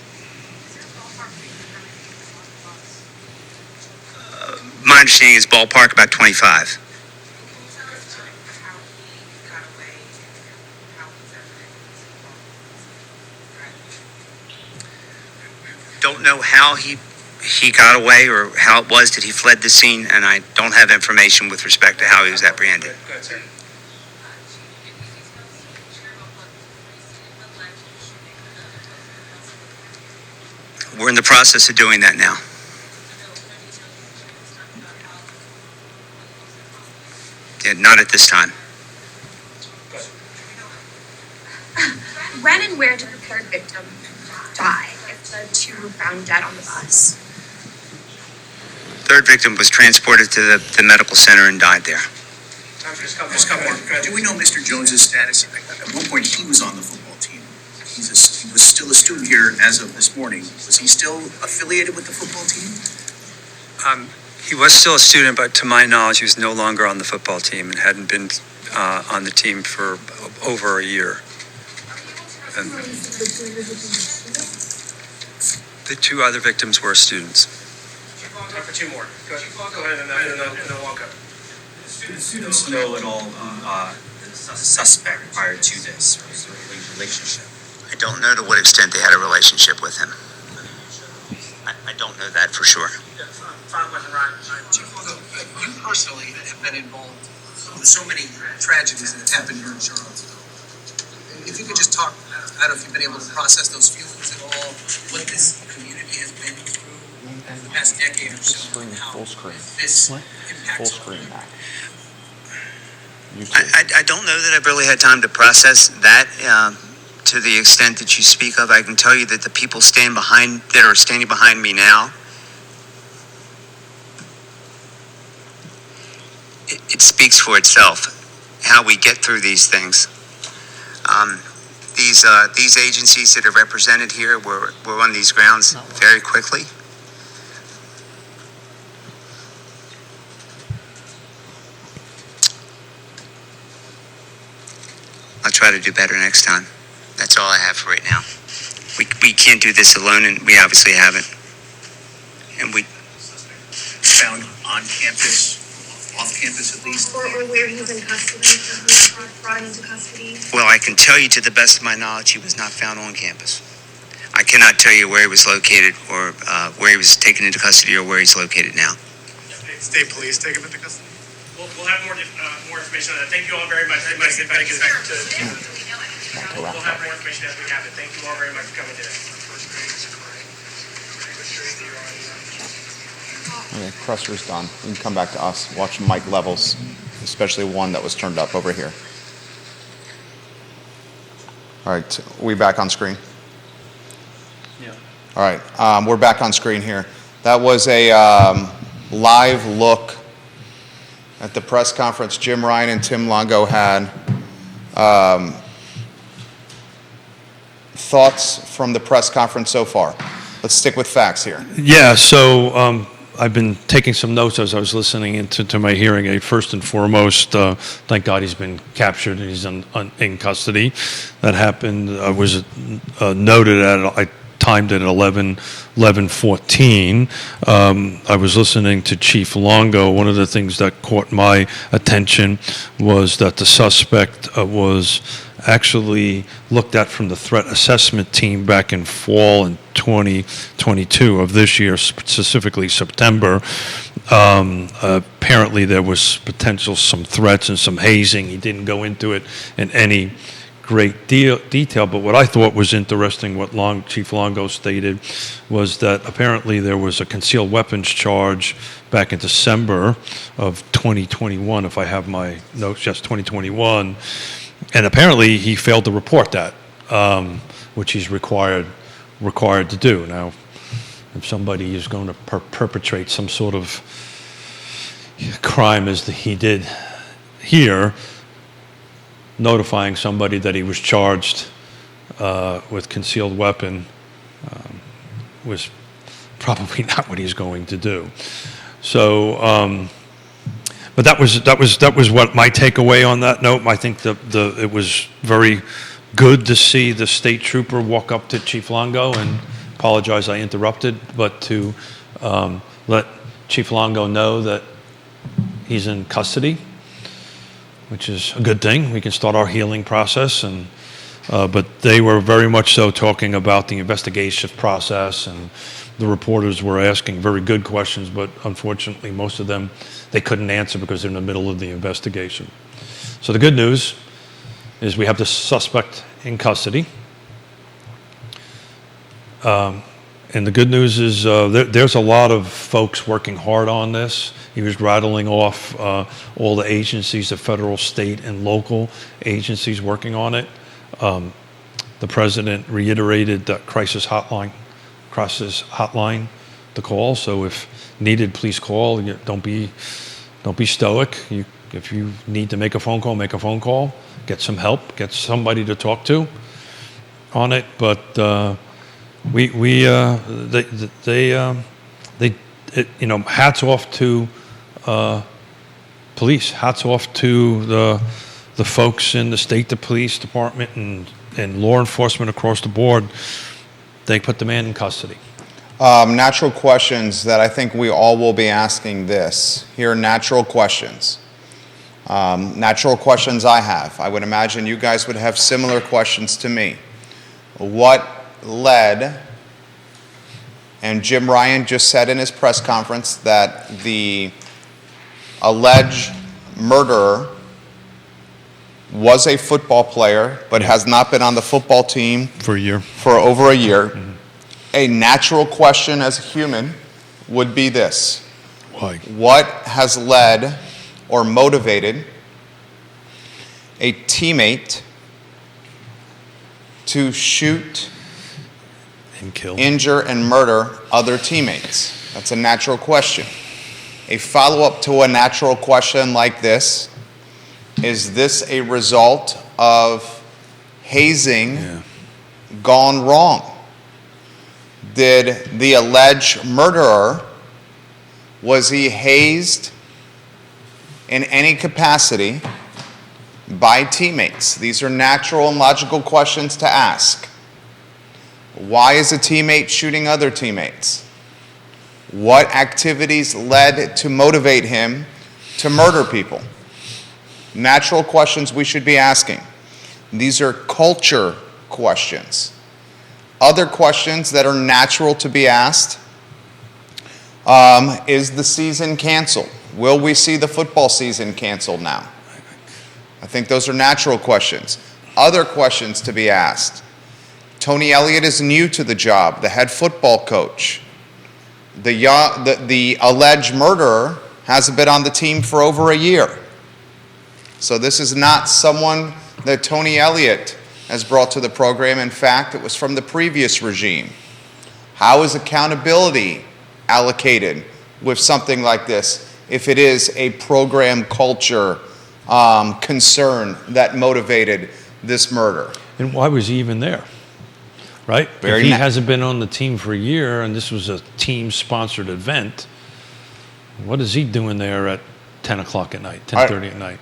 My understanding is ballpark about 25. Don't know how he got away or how it was that he fled the scene, and I don't have information with respect to how he was apprehended. We're in the process of doing that now. Yeah, not at this time. When and where did the third victim die if the two were found dead on the bus? Third victim was transported to the medical center and died there. Just come on. Do we know Mr. Jones's status? At one point, he was on the football team. He was still a student here as of this morning. Was he still affiliated with the football team? He was still a student, but to my knowledge, he was no longer on the football team and hadn't been on the team for over a year. And the two other victims were students. Time for two more. Go ahead and then walk up. Did students know at all the suspect prior to this relationship? I don't know to what extent they had a relationship with him. I don't know that for sure. Final question, Ryan. You personally have been involved There's so many tragedies that have happened here in Charlottesville. If you could just talk, I don't know if you've been able to process those feelings at all, what this community has been through in the past decade or so, and how this impacts our community. I don't know that I've really had time to process that to the extent that you speak of. I can tell you that the people that are standing behind me now, it speaks for itself how we get through these things. These agencies that are represented here were on these grounds very quickly. I'll try to do better next time. That's all I have for right now. We can't do this alone, and we obviously haven't. And we Found on campus, off campus at least. Or where he's in custody, or who's brought into custody? Well, I can tell you to the best of my knowledge, he was not found on campus. I cannot tell you where he was located or where he was taken into custody or where he's located now. State police take him into custody? We'll have more information on that. Thank you all very much. We'll have more information as we have it. Thank you all very much for coming today. Okay, pressure's done. You can come back to us. Watch mic levels, especially one that was turned up over here. All right, we back on screen? Yeah. All right, we're back on screen here. That was a live look at the press conference Jim Ryan and Tim Longo had. Thoughts from the press conference so far? Let's stick with facts here. Yeah, so I've been taking some notes as I was listening to my hearing aid. First and foremost, thank God he's been captured and he's in custody. That happened, was noted I timed it at 11:14. I was listening to Chief Longo. One of the things that caught my attention was that the suspect was actually looked at from the threat assessment team back in fall in 2022 of this year, specifically September. Apparently there was some threats and some hazing. He didn't go into it in any great detail, but what I thought was interesting, what Chief Longo stated, was that apparently there was a concealed weapons charge back in December of 2021, if I have my notes, yes, 2021, and apparently he failed to report that, which he's required to do. Now, if somebody is going to perpetrate some sort of crime as he did here, notifying somebody that he was charged with concealed weapon was probably not what he's going to do. So, but that was what my takeaway on that note. I think it was very good to see the state trooper walk up to Chief Longo and apologize I interrupted, but to let Chief Longo know that he's in custody, which is a good thing. We can start our healing process, but they were very much so talking about the investigation process, and the reporters were asking very good questions, but unfortunately most of them they couldn't answer because they're in the middle of the investigation. So the good news is we have the suspect in custody. And the good news is there's a lot of folks working hard on this. He was rattling off all the agencies, the federal, state, and local agencies working on it. The president reiterated that crisis hotline to call. So if needed, please call. Don't be stoic. If you need to make a phone call, make a phone call. Get some help. Get somebody to talk to on it. But hats off to police. Hats off to the folks in the state, the police department, and law enforcement across the board. They put the man in custody. Natural questions that I think we all will be asking this. Here are natural questions. Natural questions I have. I would imagine you guys would have similar questions to me. What led, and Jim Ryan just said in his press conference that the alleged murderer was a football player, but has not been on the football team For a year. for over a year, a natural question as a human would be this: Why? what has led or motivated a teammate to shoot, And kill. injure, and murder other teammates? That's a natural question. A follow-up to a natural question like this: is this a result of hazing gone wrong? Did the alleged murderer, was he hazed in any capacity by teammates? These are natural and logical questions to ask. Why is a teammate shooting other teammates? What activities led to motivate him to murder people? Natural questions we should be asking. These are culture questions. Other questions that are natural to be asked: is the season canceled? Will we see the football season canceled now? I think those are natural questions. Other questions to be asked: Tony Elliott is new to the job, the head football coach. The alleged murderer hasn't been on the team for over a year. So this is not someone that Tony Elliott has brought to the program. In fact, it was from the previous regime. How is accountability allocated with something like this if it is a program culture concern that motivated this murder? And why was he even there? Right? Very If he na- hasn't been on the team for a year and this was a team-sponsored event, what is he doing there at 10 o'clock at night, 10:30 at night?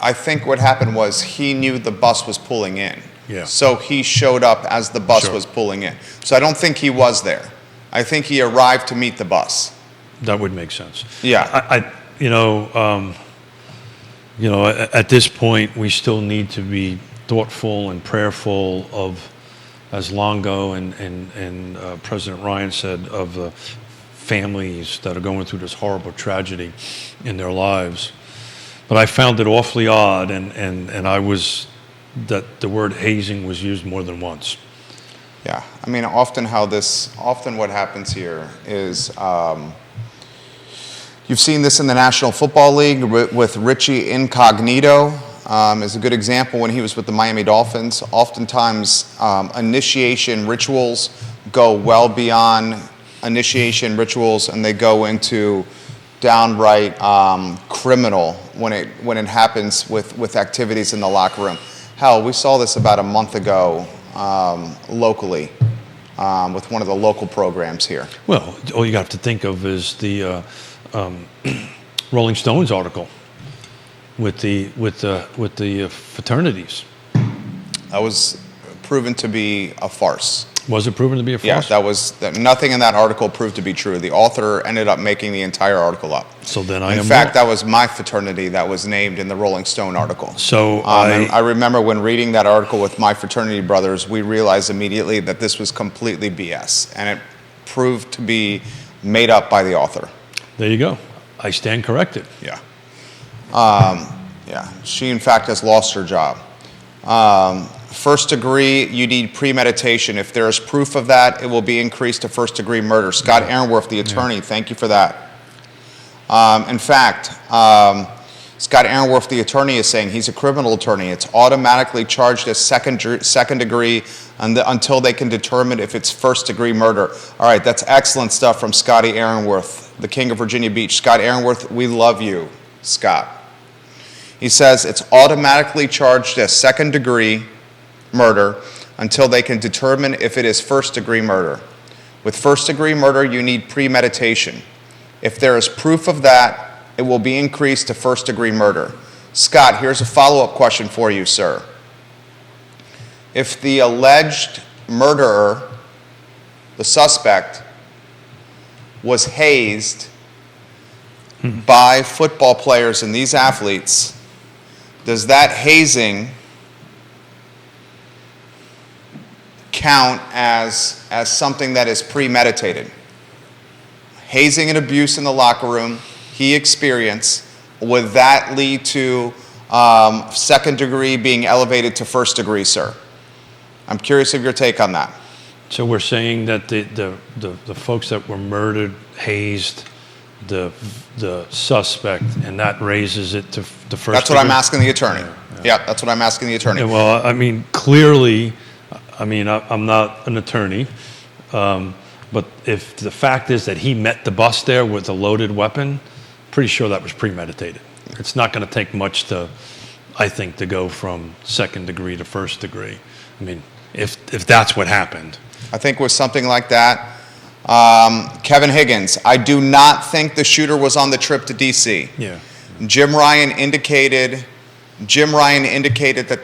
I think what happened was he knew the bus was pulling in. Yeah. So he showed up as the bus Sure. was pulling in. So I don't think he was there. I think he arrived to meet the bus. That would make sense. Yeah. At this point, we still need to be thoughtful and prayerful of, as Longo and President Ryan said, of the families that are going through this horrible tragedy in their lives. But I found it awfully odd, and I was, that the word hazing was used more than once. Yeah. I mean, often what happens here is you've seen this in the National Football League with Richie Incognito. Is a good example when he was with the Miami Dolphins. Oftentimes, initiation rituals go well beyond initiation rituals, and they go into downright criminal when it happens with activities in the locker room. Hell, we saw this about a month ago locally with one of the local programs here. Well, all you have to think of is the Rolling Stones article with the fraternities. That was proven to be a farce. Was it proven to be a farce? Yeah, nothing in that article proved to be true. The author ended up making the entire article up. So then In fact, that was my fraternity that was named in the Rolling Stone article. So and I remember when reading that article with my fraternity brothers, we realized immediately that this was completely BS, and it proved to be made up by the author. There you go. I stand corrected. Yeah. Yeah. She, in fact, has lost her job. First degree, you need premeditation. If there is proof of that, it will be increased to first degree murder. Scott Aaronworth, the attorney, thank you for that. In fact, Scott Aaronworth, the attorney, is saying he's a criminal attorney. It's automatically charged as second degree until they can determine if it's first degree murder. All right, that's excellent stuff from Scotty Aaronworth, the king of Virginia Beach. Scott Aaronworth, we love you, Scott. He says it's automatically charged as second degree murder until they can determine if it is first degree murder. With first degree murder, you need premeditation. If there is proof of that, it will be increased to first degree murder. Scott, here's a follow-up question for you, sir. If the alleged murderer, the suspect, was hazed by football players and these athletes, does that hazing count as something that is premeditated? Hazing and abuse in the locker room, he experienced. would that lead to second degree being elevated to first degree, sir? I'm curious of your take on that. So we're saying that the folks that were murdered, hazed, the suspect, and that raises it to the first That's what I'm degree? asking the attorney. Yeah, that's what I'm asking the attorney. Yeah, well, I mean, clearly, I'm not an attorney, but if the fact is that he met the bus there with a loaded weapon, pretty sure that was premeditated. It's not going to take much I think, to go from second degree to first degree. I mean, if that's what happened. I think with something like that, Kevin Higgins, I do not think the shooter was on the trip to D.C. Yeah. Jim Ryan indicated that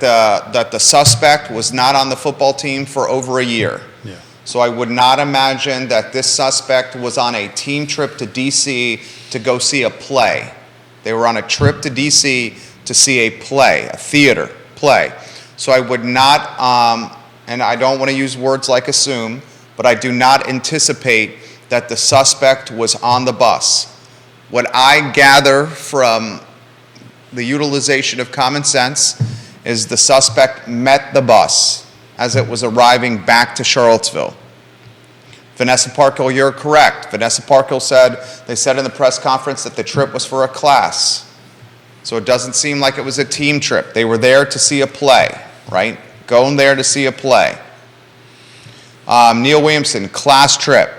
the suspect was not on the football team for over a year. Yeah. So I would not imagine that this suspect was on a team trip to D.C. to go see a play. They were on a trip to D.C. to see a play, a theater play. So I would not, and I don't want to use words like assume, but I do not anticipate that the suspect was on the bus. What I gather from the utilization of common sense is the suspect met the bus as it was arriving back to Charlottesville. Vanessa Parkhill, you're correct. Vanessa Parkhill they said in the press conference that the trip was for a class. So it doesn't seem like it was a team trip. They were there to see a play, right? Going there to see a play. Neil Williamson, class trip,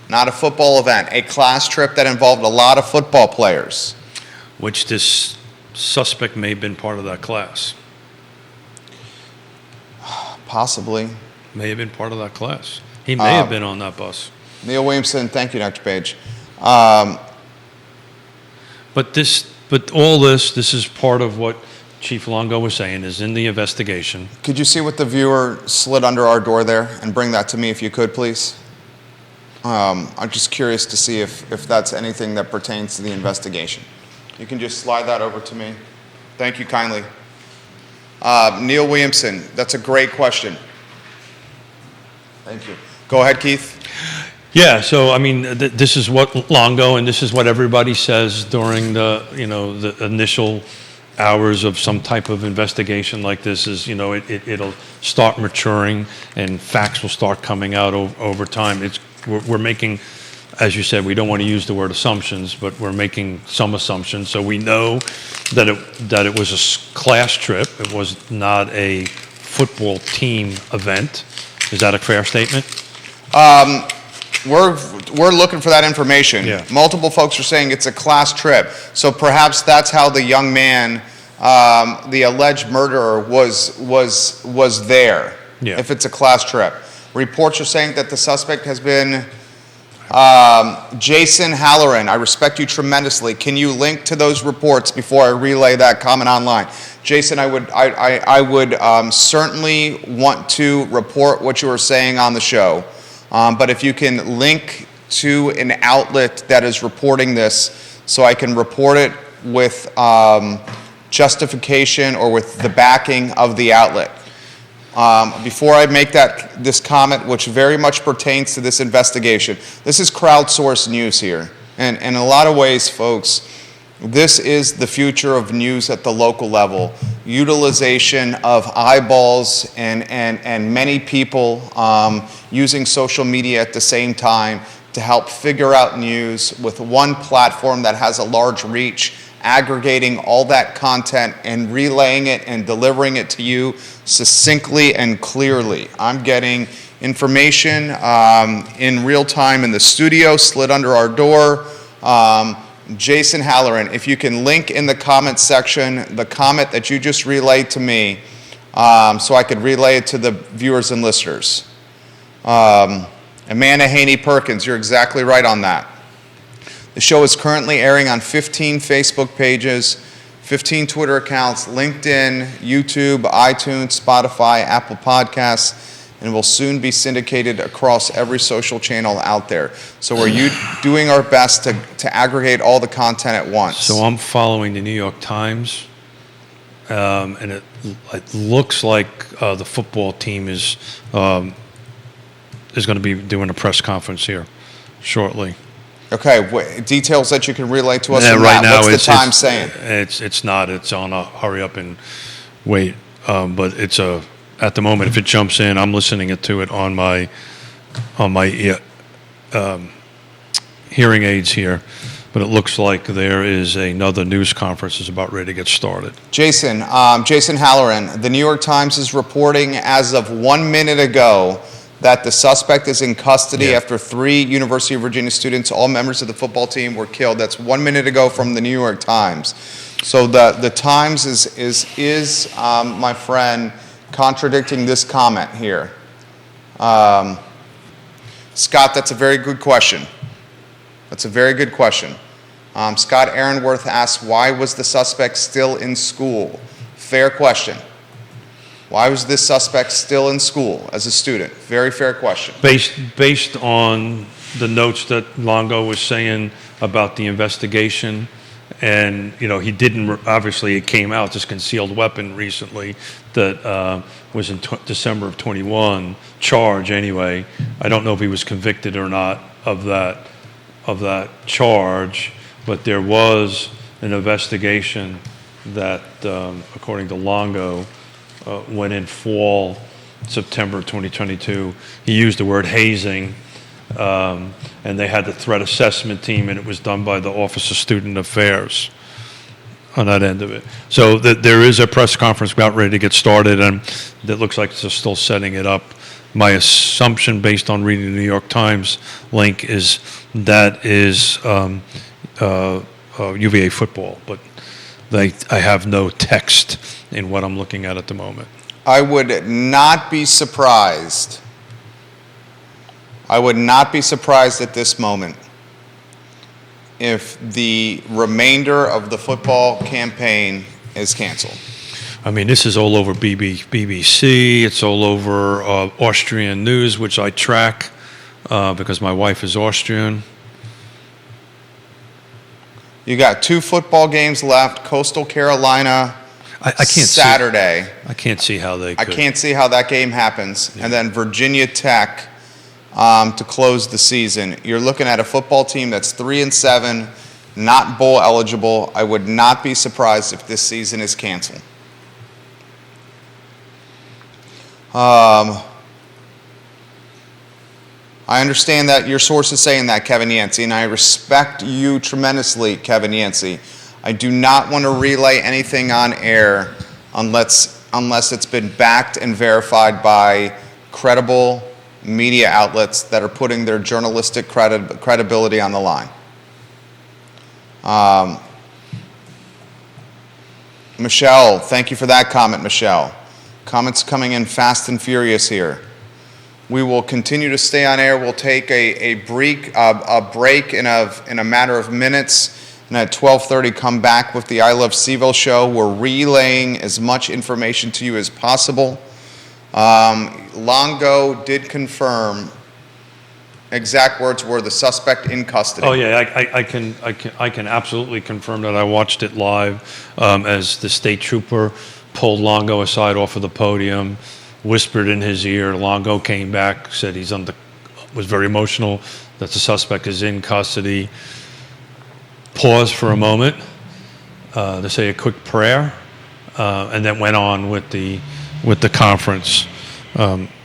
not a football event, a class trip that involved a lot of football players. Which this suspect may have been part of that class. Possibly. May have been part of that class. He may have been on that bus. Neil Williamson, thank you, next page. But all this is part of what Chief Longo was saying, is in the investigation. Could you see what the viewer slid under our door there and bring that to me if you could, please? I'm just curious to see if that's anything that pertains to the investigation. You can just slide that over to me. Thank you kindly. Neil Williamson, that's a great question. Thank you. Go ahead, Keith. Yeah, so I mean, this is what Longo and this is what everybody says during the initial hours of some type of investigation like this is, it'll start maturing and facts will start coming out over time. We're making, as you said, we don't want to use the word assumptions, but we're making some assumptions. So we know that it was a class trip. It was not a football team event. Is that a fair statement? We're looking for that information. Yeah. Multiple folks are saying it's a class trip. So perhaps that's how the young man, the alleged murderer, was there. Yeah. If it's a class trip. Reports are saying that the suspect has been Jason Halloran. I respect you tremendously. Can you link to those reports before I relay that comment online? Jason, I would certainly want to report what you were saying on the show. But if you can link to an outlet that is reporting this so I can report it with justification or with the backing of the outlet. Before I make this comment, which very much pertains to this investigation, this is crowdsourced news here. And in a lot of ways, folks, this is the future of news at the local level. Utilization of eyeballs and many people using social media at the same time to help figure out news with one platform that has a large reach, aggregating all that content and relaying it and delivering it to you succinctly and clearly. I'm getting information in real time in the studio, slid under our door. Jason Halloran, if you can link in the comment section the comment that you just relayed to me so I could relay it to the viewers and listeners. Amanda Haney Perkins, you're exactly right on that. The show is currently airing on 15 Facebook pages, 15 Twitter accounts, LinkedIn, YouTube, iTunes, Spotify, Apple Podcasts, and will soon be syndicated across every social channel out there. So we're doing our best to aggregate all the content at once. So I'm following the New York Times, and it looks like the football team is going to be doing a press conference here shortly. Okay, details that you can relay to us Yeah, on right that. now What's the time saying? It's not. It's on a hurry up and wait. But it's at the moment, if it jumps in, I'm listening to it on my ear, hearing aids here. But it looks like there is another news conference is about ready to get started. Jason Halloran, the New York Times is reporting as of 1 minute ago that the suspect is in custody after 3 University of Virginia students, all members of the football team, were killed. That's 1 minute ago from the New York Times. So the Times is my friend, contradicting this comment here. Scott, that's a very good question. That's a very good question. Scott Aaronworth asks, why was the suspect still in school? Fair question. Why was this suspect still in school as a student? Very fair question. Based on the notes that Longo was saying about the investigation, and he didn't. Obviously, it came out this concealed weapon recently that was in December of 21 charge. Anyway, I don't know if he was convicted or not of that charge, but there was an investigation that, according to Longo, went in fall, September 2022. He used the word hazing, and they had the threat assessment team, and it was done by the Office of Student Affairs on that end of it. So there is a press conference about ready to get started, and it looks like they're still setting it up. My assumption, based on reading the New York Times link, is that is UVA football, but I have no text in what I'm looking at the moment. I would not be surprised. I would not be surprised at this moment if the remainder of the football campaign is canceled. I mean, this is all over BBC. It's all over Austrian news, which I track because my wife is Austrian. You got 2 football games left. Coastal Carolina, I can't Saturday. I can't see how they could. I can't see how that game happens. Yeah. And then Virginia Tech to close the season. You're looking at a football team that's 3-7, not bowl eligible. I would not be surprised if this season is canceled. I understand that your source is saying that, Kevin Yancey, and I respect you tremendously, Kevin Yancey. I do not want to relay anything on air unless it's been backed and verified by credible media outlets that are putting their journalistic credibility on the line. Michelle, thank you for that comment, Michelle. Comments coming in fast and furious here. We will continue to stay on air. We'll take a break in a matter of minutes, and at 12:30 come back with the I Love CVille show. We're relaying as much information to you as possible. Longo did confirm. Exact words were the suspect in custody. Oh yeah, I can absolutely confirm that. I watched it live as the state trooper pulled Longo aside off of the podium, whispered in his ear. Longo came back, said was very emotional that the suspect is in custody. Paused for a moment to say a quick prayer, and then went on with the conference.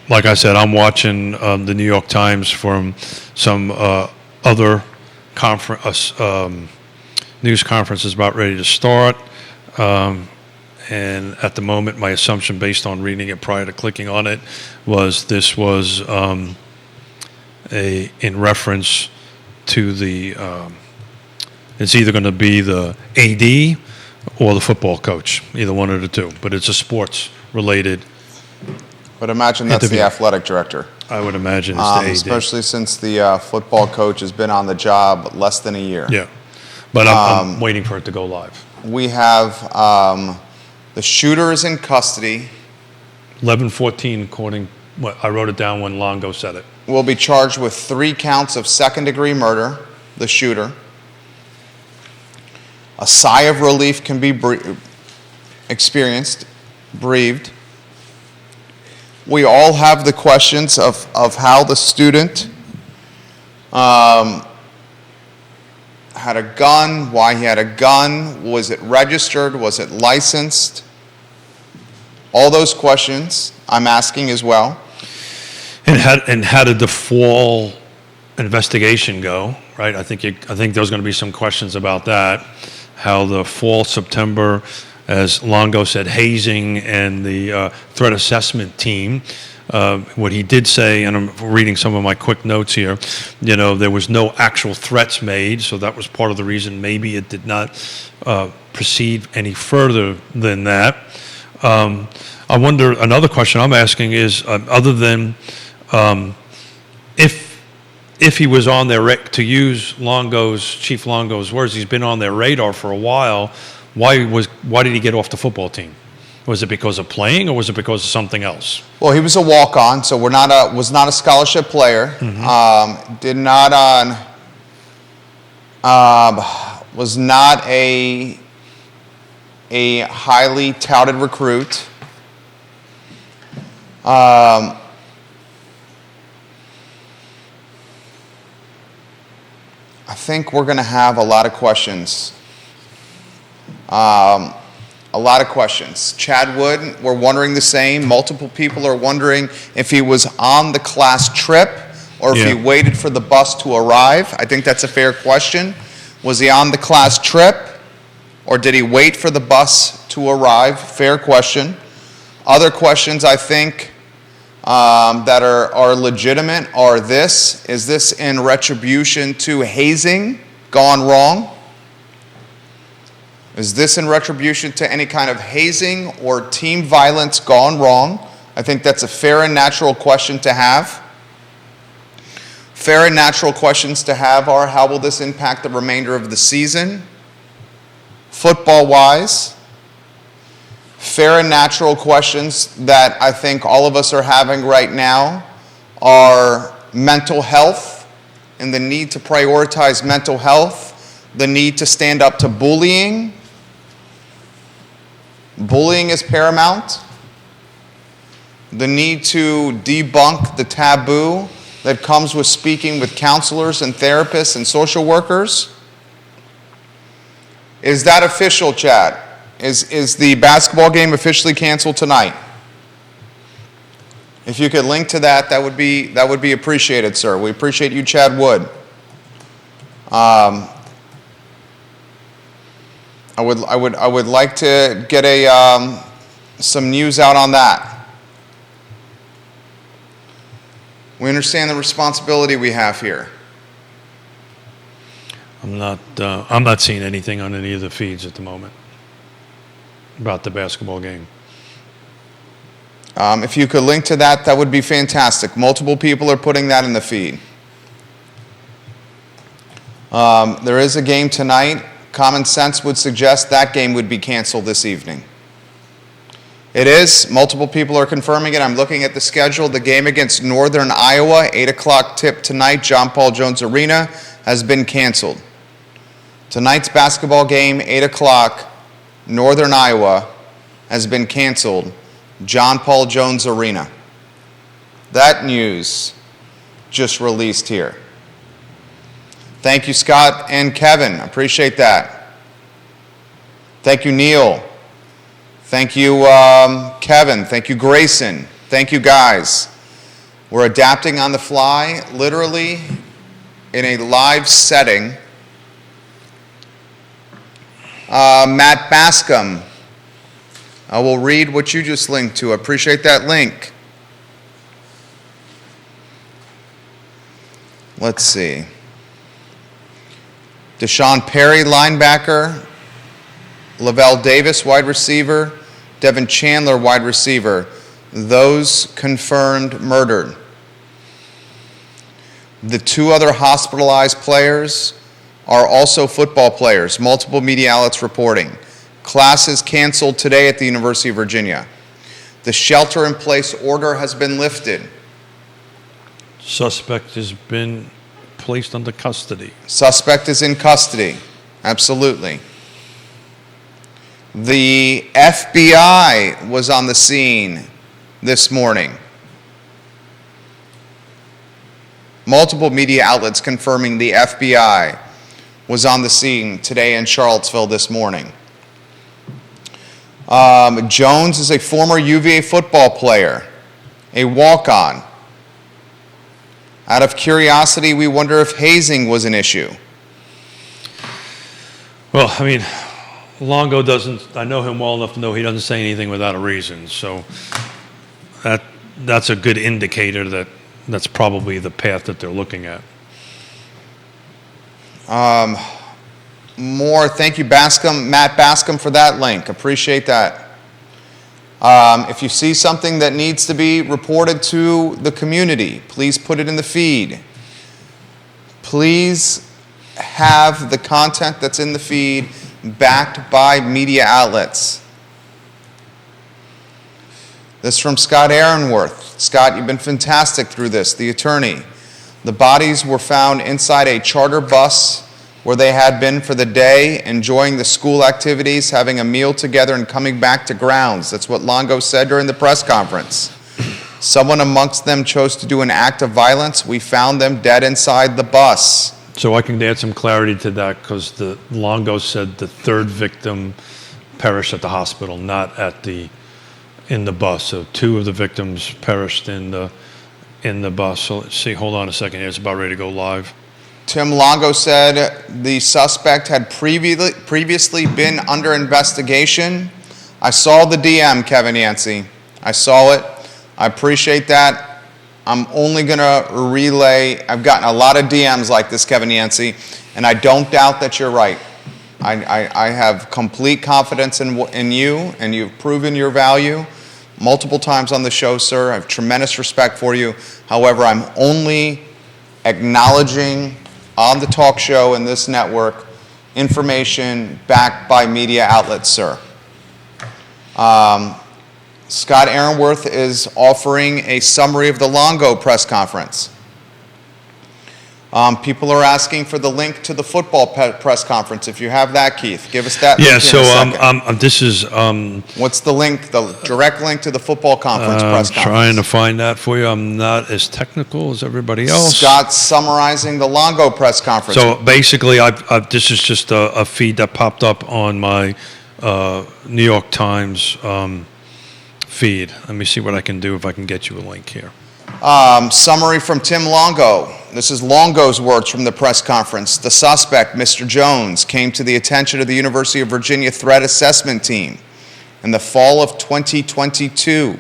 Like I said, I'm watching the New York Times from some other news conferences about ready to start. And at the moment, my assumption, based on reading it prior to clicking on it, was this was in reference to the. It's either going to be the AD or the football coach, either one of the two. But it's a sports-related. But imagine that's the athletic director. I would imagine it's the AD. Especially since the football coach has been on the job less than a year. Yeah, but I'm waiting for it to go live. We have the shooter is in custody. 11/14, according I wrote it down when Longo said it. Will be charged with 3 counts of second-degree murder, the shooter. A sigh of relief can be breathed. We all have the questions of how the student had a gun, why he had a gun, was it registered, was it licensed? All those questions I'm asking as well. And how did the fall investigation go? Right. I think there's going to be some questions about that. How the fall September, as Longo said, hazing and the threat assessment team. What he did say, and I'm reading some of my quick notes here, there was no actual threats made, so that was part of the reason maybe it did not proceed any further than that. I wonder, another question I'm asking is, other than if he was on their, to use Chief Longo's words, he's been on their radar for a while, why did he get off the football team? Was it because of playing, or was it because of something else? Well, he was a walk-on, so was not a scholarship player. Was not a highly touted recruit. I think we're going to have a lot of questions. A lot of questions. Chad Wood, we're wondering the same. Multiple people are wondering if he was on the class trip or if he waited for the bus to arrive. I think that's a fair question. Was he on the class trip or did he wait for the bus to arrive? Fair question. Other questions I think that are legitimate are this. Is this in retribution to hazing gone wrong? Is this in retribution to any kind of hazing or team violence gone wrong? I think that's a fair and natural question to have. Fair and natural questions to have are, how will this impact the remainder of the season, football-wise? Fair and natural questions that I think all of us are having right now are mental health and the need to prioritize mental health, the need to stand up to bullying. Bullying is paramount. The need to debunk the taboo that comes with speaking with counselors and therapists and social workers. Is that official, Chad? Is the basketball game officially canceled tonight? If you could link to that, that would be appreciated, sir. We appreciate you, Chad Wood. I would like to get some news out on that. We understand the responsibility we have here. I'm not seeing anything on any of the feeds at the moment about the basketball game. If you could link to that, that would be fantastic. Multiple people are putting that in the feed. There is a game tonight. Common sense would suggest that game would be canceled this evening. It is. Multiple people are confirming it. I'm looking at the schedule. The game against Northern Iowa, 8 o'clock tip tonight, John Paul Jones Arena, has been canceled. Tonight's basketball game, 8 o'clock, Northern Iowa, has been canceled, John Paul Jones Arena. That news just released here. Thank you, Scott and Kevin. Appreciate that. Thank you, Neil. Thank you, Kevin. Thank you, Grayson. Thank you, guys. We're adapting on the fly, literally in a live setting. Matt Bascom, I will read what you just linked to. I appreciate that link. Let's see. Deshaun Perry, linebacker. Lavelle Davis, wide receiver. Devin Chandler, wide receiver. Those confirmed murdered. The two other hospitalized players are also football players. Multiple media outlets reporting. Classes canceled today at the University of Virginia. The shelter-in-place order has been lifted. Suspect has been placed under custody. Suspect is in custody. Absolutely. The FBI was on the scene this morning. Multiple media outlets confirming the FBI was on the scene today in Charlottesville this morning. Jones is a former UVA football player, a walk-on. Out of curiosity, we wonder if hazing was an issue. Well, I mean, Longo doesn't, I know him well enough to know he doesn't say anything without a reason. So that's a good indicator that that's probably the path that they're looking at. More, thank you, Matt Bascom, for that link. Appreciate that. If you see something that needs to be reported to the community, please put it in the feed. Please have the content that's in the feed backed by media outlets. This is from Scott Aaronworth. Scott, you've been fantastic through this, the attorney. The bodies were found inside a charter bus where they had been for the day, enjoying the school activities, having a meal together, and coming back to grounds. That's what Longo said during the press conference. Someone amongst them chose to do an act of violence. We found them dead inside the bus. So I can add some clarity to that because the Longo said the third victim perished at the hospital, not in the bus. So 2 of the victims perished in the bus. So let's see. Hold on a second here. It's about ready to go live. Tim Longo said the suspect had previously been under investigation. I saw the DM, Kevin Yancey. I saw it. I appreciate that. I'm only going to relay. I've gotten a lot of DMs like this, Kevin Yancey, and I don't doubt that you're right. I have complete confidence in you, and you've proven your value multiple times on the show, sir. I have tremendous respect for you. However, I'm only acknowledging on the talk show in this network information backed by media outlets, sir. Scott Aaronworth is offering a summary of the Longo press conference. People are asking for the link to the football press conference. If you have that, Keith, give us that. Yeah, link so in a second. this is... What's the link, the direct link to the football conference press conference? I'm trying to find that for you. I'm not as technical as everybody else. Scott's summarizing the Longo press conference. So basically, this is just a feed that popped up on my New York Times feed. Let me see what I can do if I can get you a link here. Summary from Tim Longo. This is Longo's words from the press conference. The suspect, Mr. Jones, came to the attention of the University of Virginia Threat Assessment Team in the fall of 2022.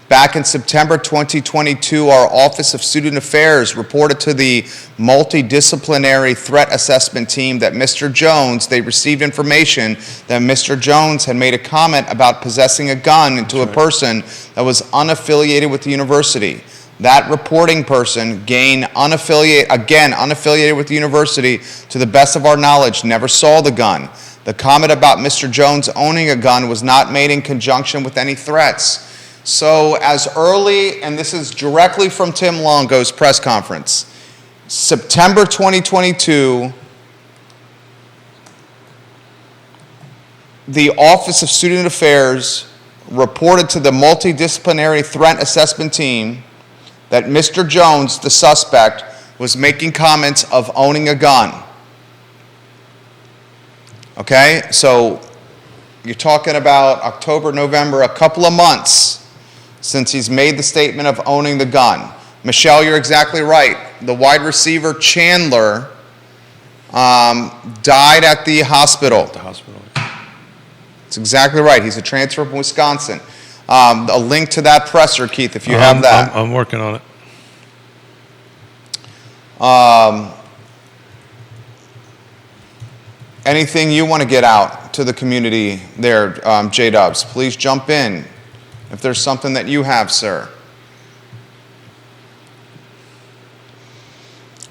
Back in September 2022, our Office of Student Affairs reported to the multidisciplinary threat assessment team that they received information that Mr. Jones had made a comment about possessing a gun into a person that was unaffiliated with the university. That reporting person, unaffiliated with the university, to the best of our knowledge, never saw the gun. The comment about Mr. Jones owning a gun was not made in conjunction with any threats. So as early, and this is directly from Tim Longo's press conference, September 2022, the Office of Student Affairs reported to the multidisciplinary threat assessment team that Mr. Jones, the suspect, was making comments of owning a gun. Okay, so you're talking about October, November, a couple of months since he's made the statement of owning the gun. Michelle, you're exactly right. The wide receiver, Chandler, died at the hospital. That's exactly right. He's a transfer from Wisconsin. A link to that presser, Keith, if you have that. I'm working on it. Anything you want to get out to the community there, J-Dubs, please jump in if there's something that you have, sir.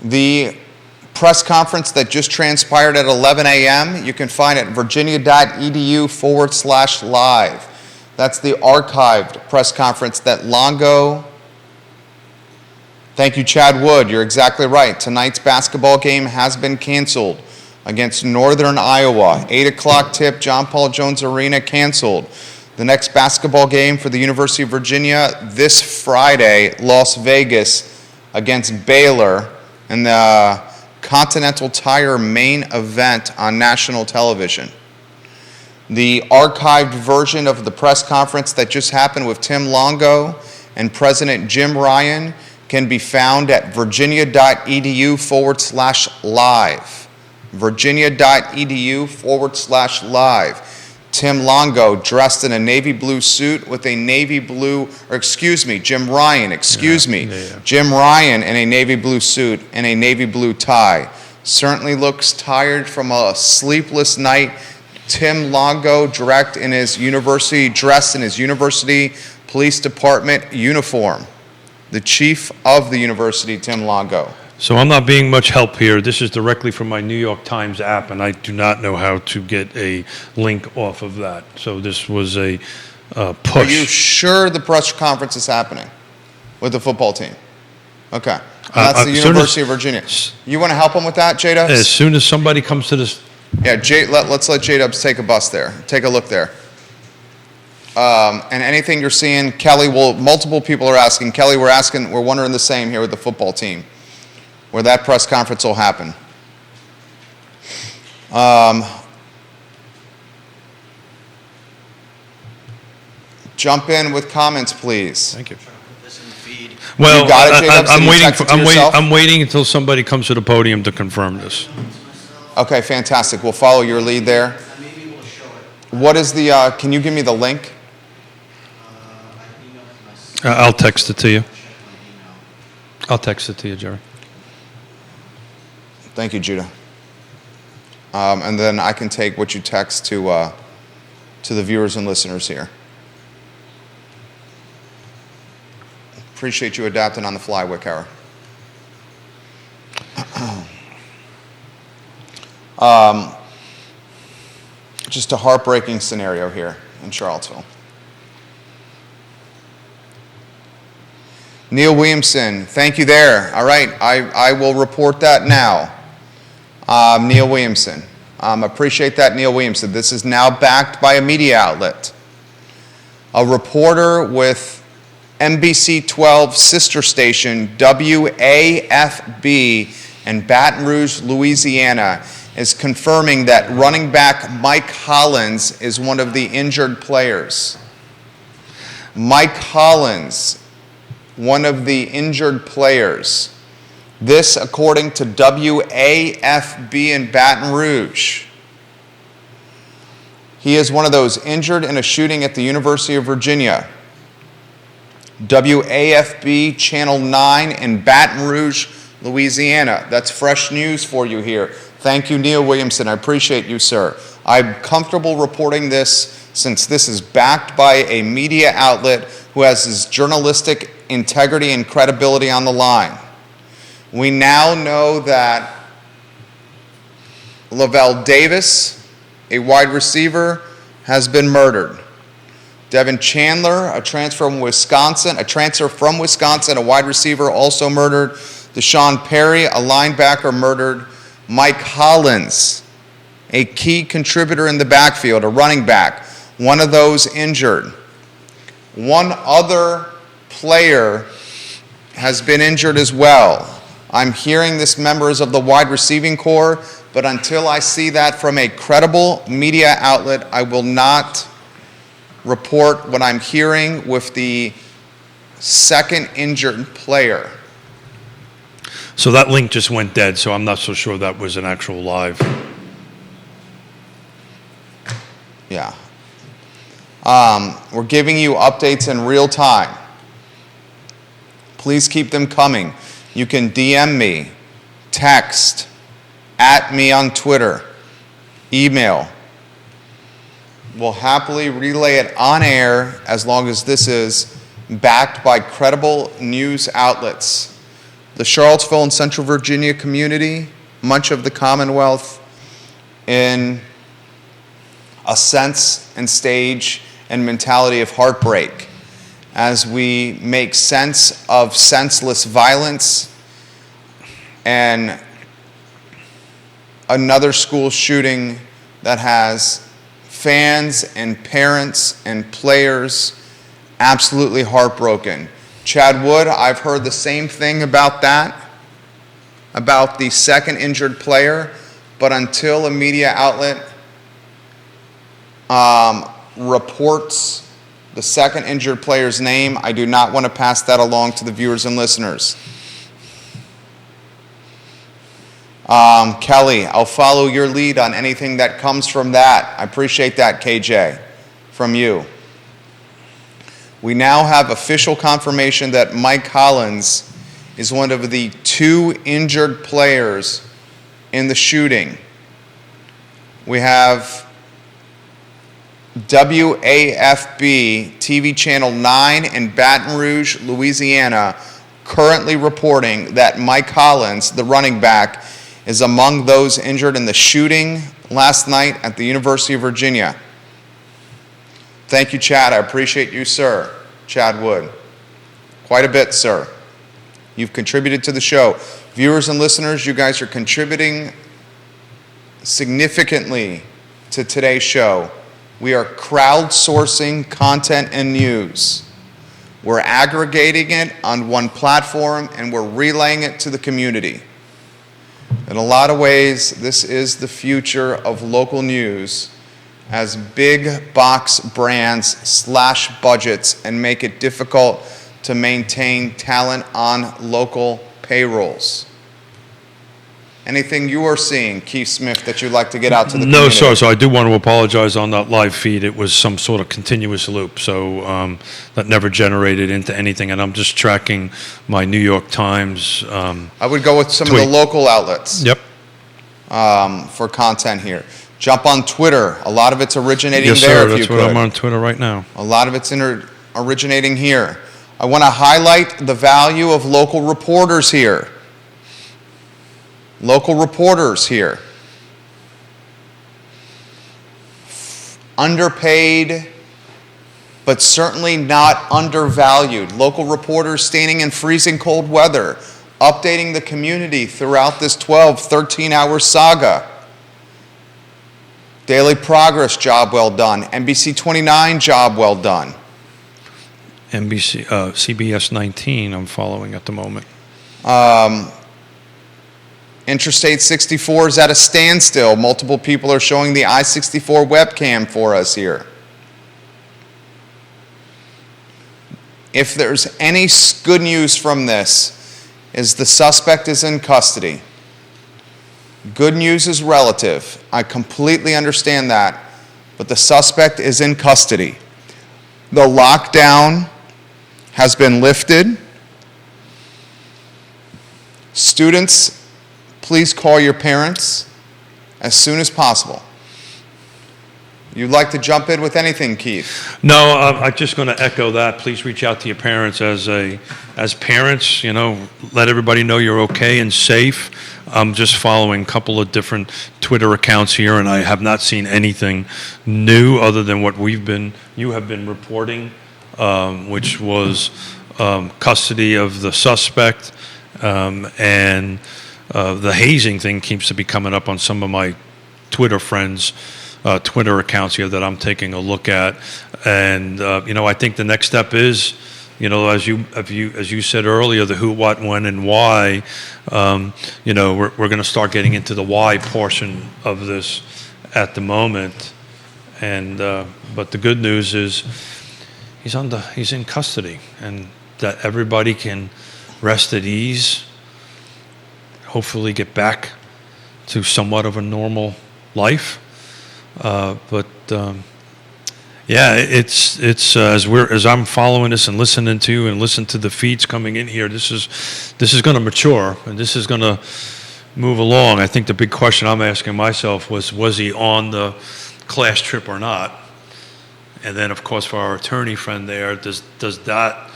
The press conference that just transpired at 11 a.m., you can find at virginia.edu/live. That's the archived press conference that Longo. Thank you, Chad Wood. You're exactly right. Tonight's basketball game has been canceled against Northern Iowa. 8 o'clock tip, John Paul Jones Arena canceled. The next basketball game for the University of Virginia this Friday, Las Vegas against Baylor in the Continental Tire main event on national television. The archived version of the press conference that just happened with Tim Longo and President Jim Ryan can be found at virginia.edu/live. virginia.edu/live. Tim Longo dressed in a navy blue suit with a navy blue, Jim Ryan, Jim Ryan in a navy blue suit and a navy blue tie. Certainly looks tired from a sleepless night. Tim Longo dressed in his university police department uniform. The chief of the university, Tim Longo. So I'm not being much help here. This is directly from my New York Times app, and I do not know how to get a link off of that. So this was a push. Are you sure the press conference is happening with the football team? Okay. That's the University of Virginia. You want to help them with that, J-Dubs? As soon as somebody comes to this. Yeah, let's let J-Dubs take a bus there. Take a look there. And anything you're seeing, Kelly, multiple people are asking. Kelly, we're wondering the same here with the football team, where that press conference will happen. Jump in with comments, please. Thank you. Well, You got it, J-Dubs? Did you text it to yourself? I'm waiting until somebody comes to the podium to confirm this. Okay, fantastic. We'll follow your lead there. What is the, can you give me the link? I'll text it to you. I'll text it to you, Jerry. Thank you, Judah. And then I can take what you text to the viewers and listeners here. Appreciate you adapting on the fly, Wickhauer. Just a heartbreaking scenario here in Charlottesville. Neil Williamson, thank you there. All right, I will report that now. Neil Williamson. Appreciate that, Neil Williamson. This is now backed by a media outlet. A reporter with NBC 12 sister station WAFB in Baton Rouge, Louisiana, is confirming that running back Mike Hollins is one of the injured players. Mike Hollins, one of the injured players. This, according to WAFB in Baton Rouge. He is one of those injured in a shooting at the University of Virginia. WAFB Channel 9 in Baton Rouge, Louisiana. That's fresh news for you here. Thank you, Neil Williamson. I appreciate you, sir. I'm comfortable reporting this since this is backed by a media outlet who has his journalistic integrity and credibility on the line. We now know that Lavelle Davis, a wide receiver, has been murdered. Devin Chandler, a transfer from Wisconsin, a wide receiver, also murdered. Deshaun Perry, a linebacker, murdered. Mike Hollins, a key contributor in the backfield, a running back, one of those injured. One other player has been injured as well. I'm hearing this members of the wide receiving corps, but until I see that from a credible media outlet, I will not report what I'm hearing with the second injured player. So that link just went dead, so I'm not so sure that was an actual live. Yeah. We're giving you updates in real time. Please keep them coming. You can DM me, text, at me on Twitter, email. We'll happily relay it on air as long as this is backed by credible news outlets. The Charlottesville and Central Virginia community, much of the Commonwealth, in a sense and stage and mentality of heartbreak as we make sense of senseless violence and another school shooting that has fans and parents and players absolutely heartbroken. Chad Wood, I've heard the same thing about that. about the second injured player, but until a media outlet reports the second injured player's name, I do not want to pass that along to the viewers and listeners. Kelly, I'll follow your lead on anything that comes from that. I appreciate that, KJ, from you. We now have official confirmation that Mike Collins is one of the 2 injured players in the shooting. We have WAFB TV Channel 9 in Baton Rouge, Louisiana, currently reporting that Mike Collins, the running back, is among those injured in the shooting last night at the University of Virginia. Thank you, Chad. I appreciate you, sir. Chad Wood. Quite a bit, sir. You've contributed to the show. Viewers and listeners, you guys are contributing significantly to today's show. We are crowdsourcing content and news. We're aggregating it on one platform and we're relaying it to the community. In a lot of ways, this is the future of local news as big box brands slash budgets and make it difficult to maintain talent on local payrolls. Anything you are seeing, Keith Smith, that you'd like to get out to the community? No, sir. So I do want to apologize on that live feed. It was some sort of continuous loop, so that never generated into anything. And I'm just tracking my New York Times. I would go with some tweet. of the local outlets. Yep. For content here. Jump on Twitter. A lot of it's originating Yes, there. sir. If That's you what could. I'm on Twitter right now. A lot of it's originating here. I want to highlight the value of local reporters here. Local reporters here. Underpaid, but certainly not undervalued. Local reporters standing in freezing cold weather, updating the community throughout this 12, 13-hour saga. Daily Progress, job well done. NBC 29, job well done. CBS 19, I'm following at the moment. Intrastate 64 is at a standstill. Multiple people are showing the I-64 webcam for us here. If there's any good news from this, is the suspect is in custody. Good news is relative. I completely understand that, but the suspect is in custody. The lockdown has been lifted. Students, please call your parents as soon as possible. You'd like to jump in with anything, Keith? No, I'm just going to echo that. Please reach out to your parents as parents. Let everybody know you're okay and safe. I'm just following a couple of different Twitter accounts here, and I have not seen anything new other than what you have been reporting, which was custody of the suspect, and the hazing thing keeps to be coming up on some of my Twitter friends' Twitter accounts here that I'm taking a look at, and I think the next step is, as you said earlier, the who, what, when, and why. We're going to start getting into the why portion of this at the moment, and but the good news is he's in custody, and that everybody can rest at ease. Hopefully, get back to somewhat of a normal life. Yeah, it's as I'm following this and listening to the feeds coming in here. This is going to mature, and this is going to move along. I think the big question I'm asking myself was he on the class trip or not? And then, of course, for our attorney friend there, does that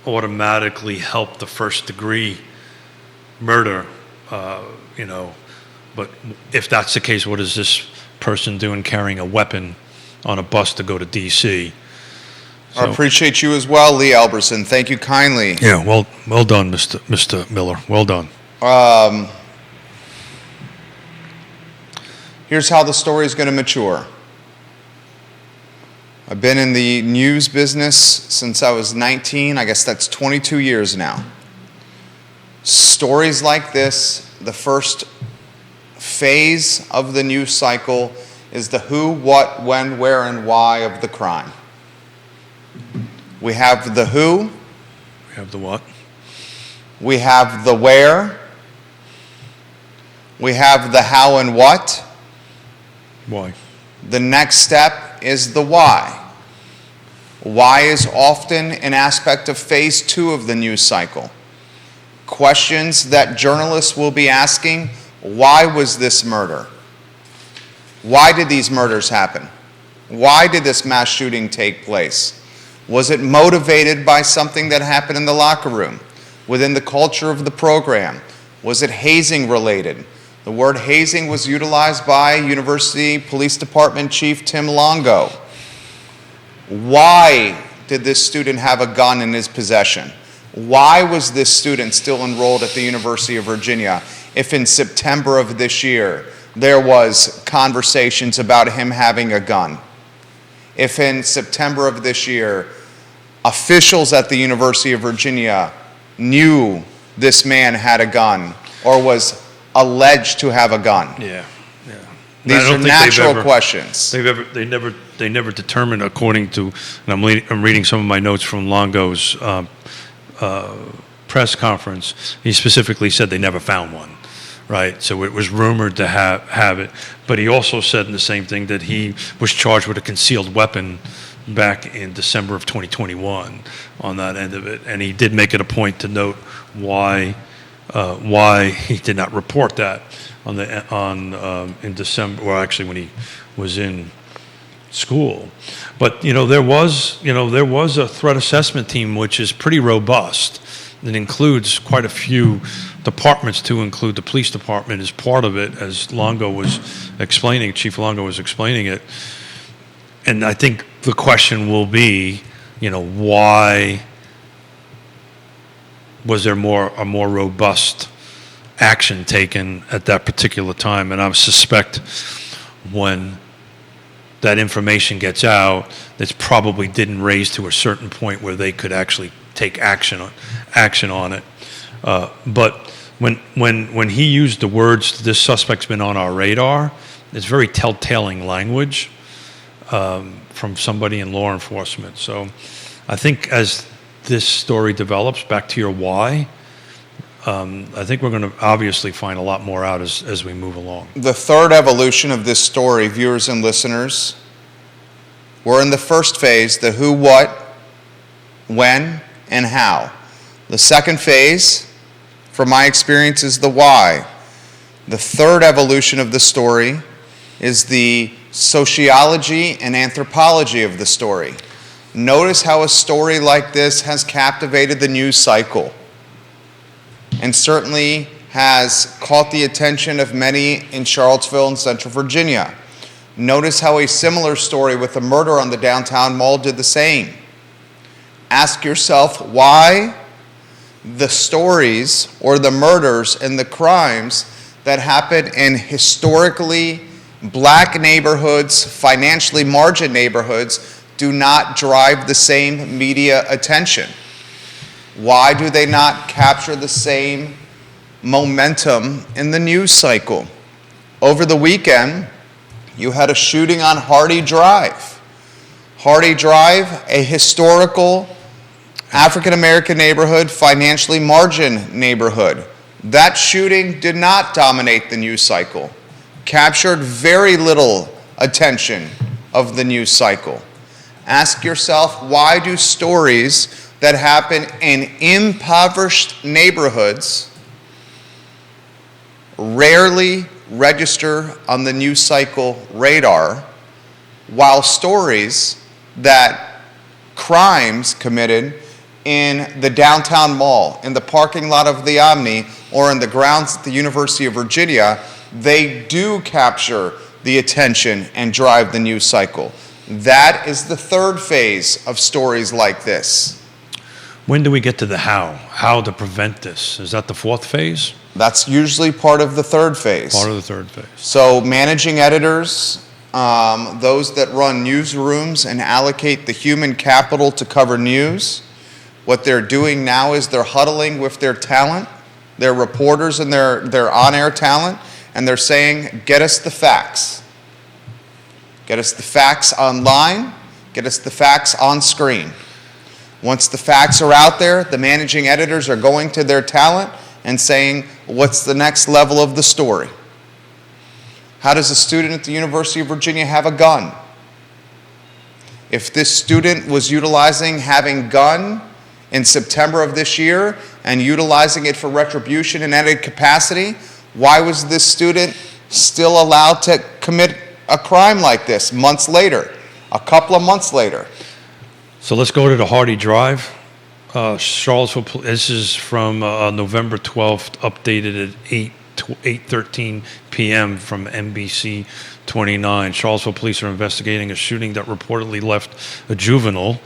automatically help the first degree murder? But if that's the case, what is this person doing carrying a weapon on a bus to go to D.C.? So, I appreciate you as well, Lee Alberson. Thank you kindly. Yeah, well done, Mr. Miller. Well done. Here's how the story is going to mature. I've been in the news business since I was 19. I guess that's 22 years now. Stories like this, the first phase of the news cycle is the who, what, when, where, and why of the crime. We have the who. We have the what? We have the where. We have the how and what. Why? The next step is the why. Why is often an aspect of phase 2 of the news cycle. Questions that journalists will be asking: why was this murder? Why did these murders happen? Why did this mass shooting take place? Was it motivated by something that happened in the locker room, within the culture of the program? Was it hazing related? The word hazing was utilized by University Police Department Chief Tim Longo. Why did this student have a gun in his possession? Why was this student still enrolled at the University of Virginia if in September of this year there was conversations about him having a gun? If in September of this year officials at the University of Virginia knew this man had a gun or was alleged to have a gun? Yeah. These are natural questions. They never determined, according to, and I'm reading some of my notes from Longo's press conference. He specifically said they never found one, right? So it was rumored to have it. But he also said in the same thing that he was charged with a concealed weapon back in December of 2021 on that end of it. And he did make it a point to note why he did not report that in December, or actually when he was in school. But there was a threat assessment team which is pretty robust. It includes quite a few departments, to include the police department as part of it, as Longo was explaining, Chief Longo was explaining it. And I think the question will be, why was there a more robust action taken at that particular time? And I suspect when that information gets out, it's probably didn't raise to a certain point where they could actually take action on it. But when he used the words, "this suspect's been on our radar," it's very telltale language from somebody in law enforcement. So I think as this story develops, back to your why, I think we're going to obviously find a lot more out as we move along. The third evolution of this story, viewers and listeners, we're in the first phase, the who, what, when, and how. The second phase, from my experience, is the why. The third evolution of the story is the sociology and anthropology of the story. Notice how a story like this has captivated the news cycle and certainly has caught the attention of many in Charlottesville and Central Virginia. Notice how a similar story with a murder on the downtown mall did the same. Ask yourself why the stories or the murders and the crimes that happen in historically black neighborhoods, financially margined neighborhoods, do not drive the same media attention. Why do they not capture the same momentum in the news cycle? Over the weekend, you had a shooting on Hardy Drive. Hardy Drive, a historical African-American neighborhood, financially margined neighborhood. That shooting did not dominate the news cycle, captured very little attention of the news cycle. Ask yourself, why do stories that happen in impoverished neighborhoods rarely register on the news cycle radar, while stories that crimes committed in the downtown mall, in the parking lot of the Omni, or in the grounds at the University of Virginia, they do capture the attention and drive the news cycle? That is the third phase of stories like this. When do we get to the how to prevent this? Is that the fourth phase? That's usually part of the third phase. Part of the third phase. So managing editors, those that run newsrooms and allocate the human capital to cover news, what they're doing now is they're huddling with their talent They're reporters and they're on-air talent, and they're saying, get us the facts. Get us the facts online. Get us the facts on screen. Once the facts are out there, the managing editors are going to their talent and saying, what's the next level of the story? How does a student at the University of Virginia have a gun? If this student was utilizing having gun in September of this year and utilizing it for retribution in any capacity, why was this student still allowed to commit a crime like this months later, a couple of months later? So let's go to the Hardy Drive. Charlottesville, this is from November 12th, updated at 8:13 p.m. from NBC 29. Charlottesville police are investigating a shooting that reportedly left a juvenile,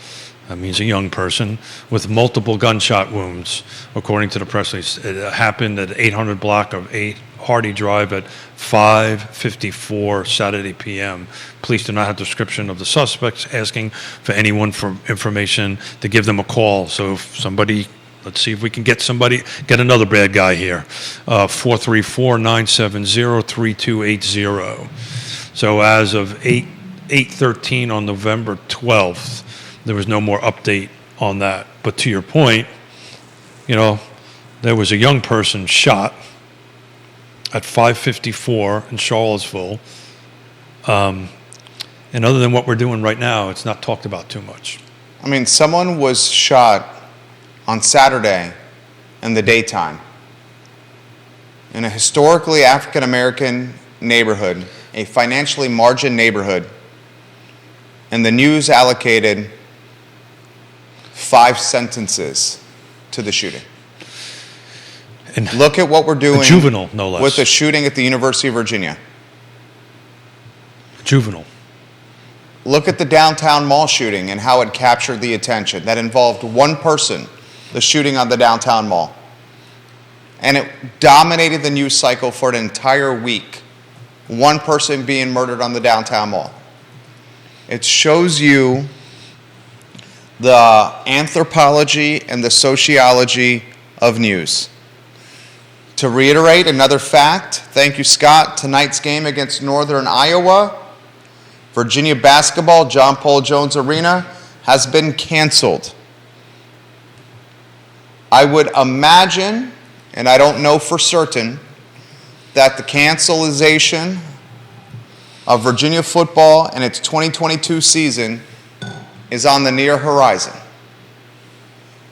that means a young person, with multiple gunshot wounds, according to the press release. It happened at 800 block of 8 Hardy Drive at 5:54 Saturday p.m. Police do not have description of the suspects, asking for anyone for information to give them a call. So if somebody, let's see if we can get another bad guy here. 434-970-3280. So as of 8:13 on November 12th, there was no more update on that. But to your point, there was a young person shot at 5:54 in Charlottesville. And other than what we're doing right now, it's not talked about too much. I mean, someone was shot on Saturday in the daytime in a historically African-American neighborhood, a financially margined neighborhood, and the news allocated 5 sentences to the shooting. And look at what we're doing. A juvenile, no less. With the shooting at the University of Virginia. Juvenile. Look at the downtown mall shooting and how it captured the attention. That involved one person, the shooting on the downtown mall. And it dominated the news cycle for an entire week. One person being murdered on the downtown mall. It shows you the anthropology and the sociology of news. To reiterate another fact, thank you, Scott, tonight's game against Northern Iowa, Virginia basketball, John Paul Jones Arena, has been canceled. I would imagine, and I don't know for certain, that the cancellation of Virginia football and its 2022 season is on the near horizon.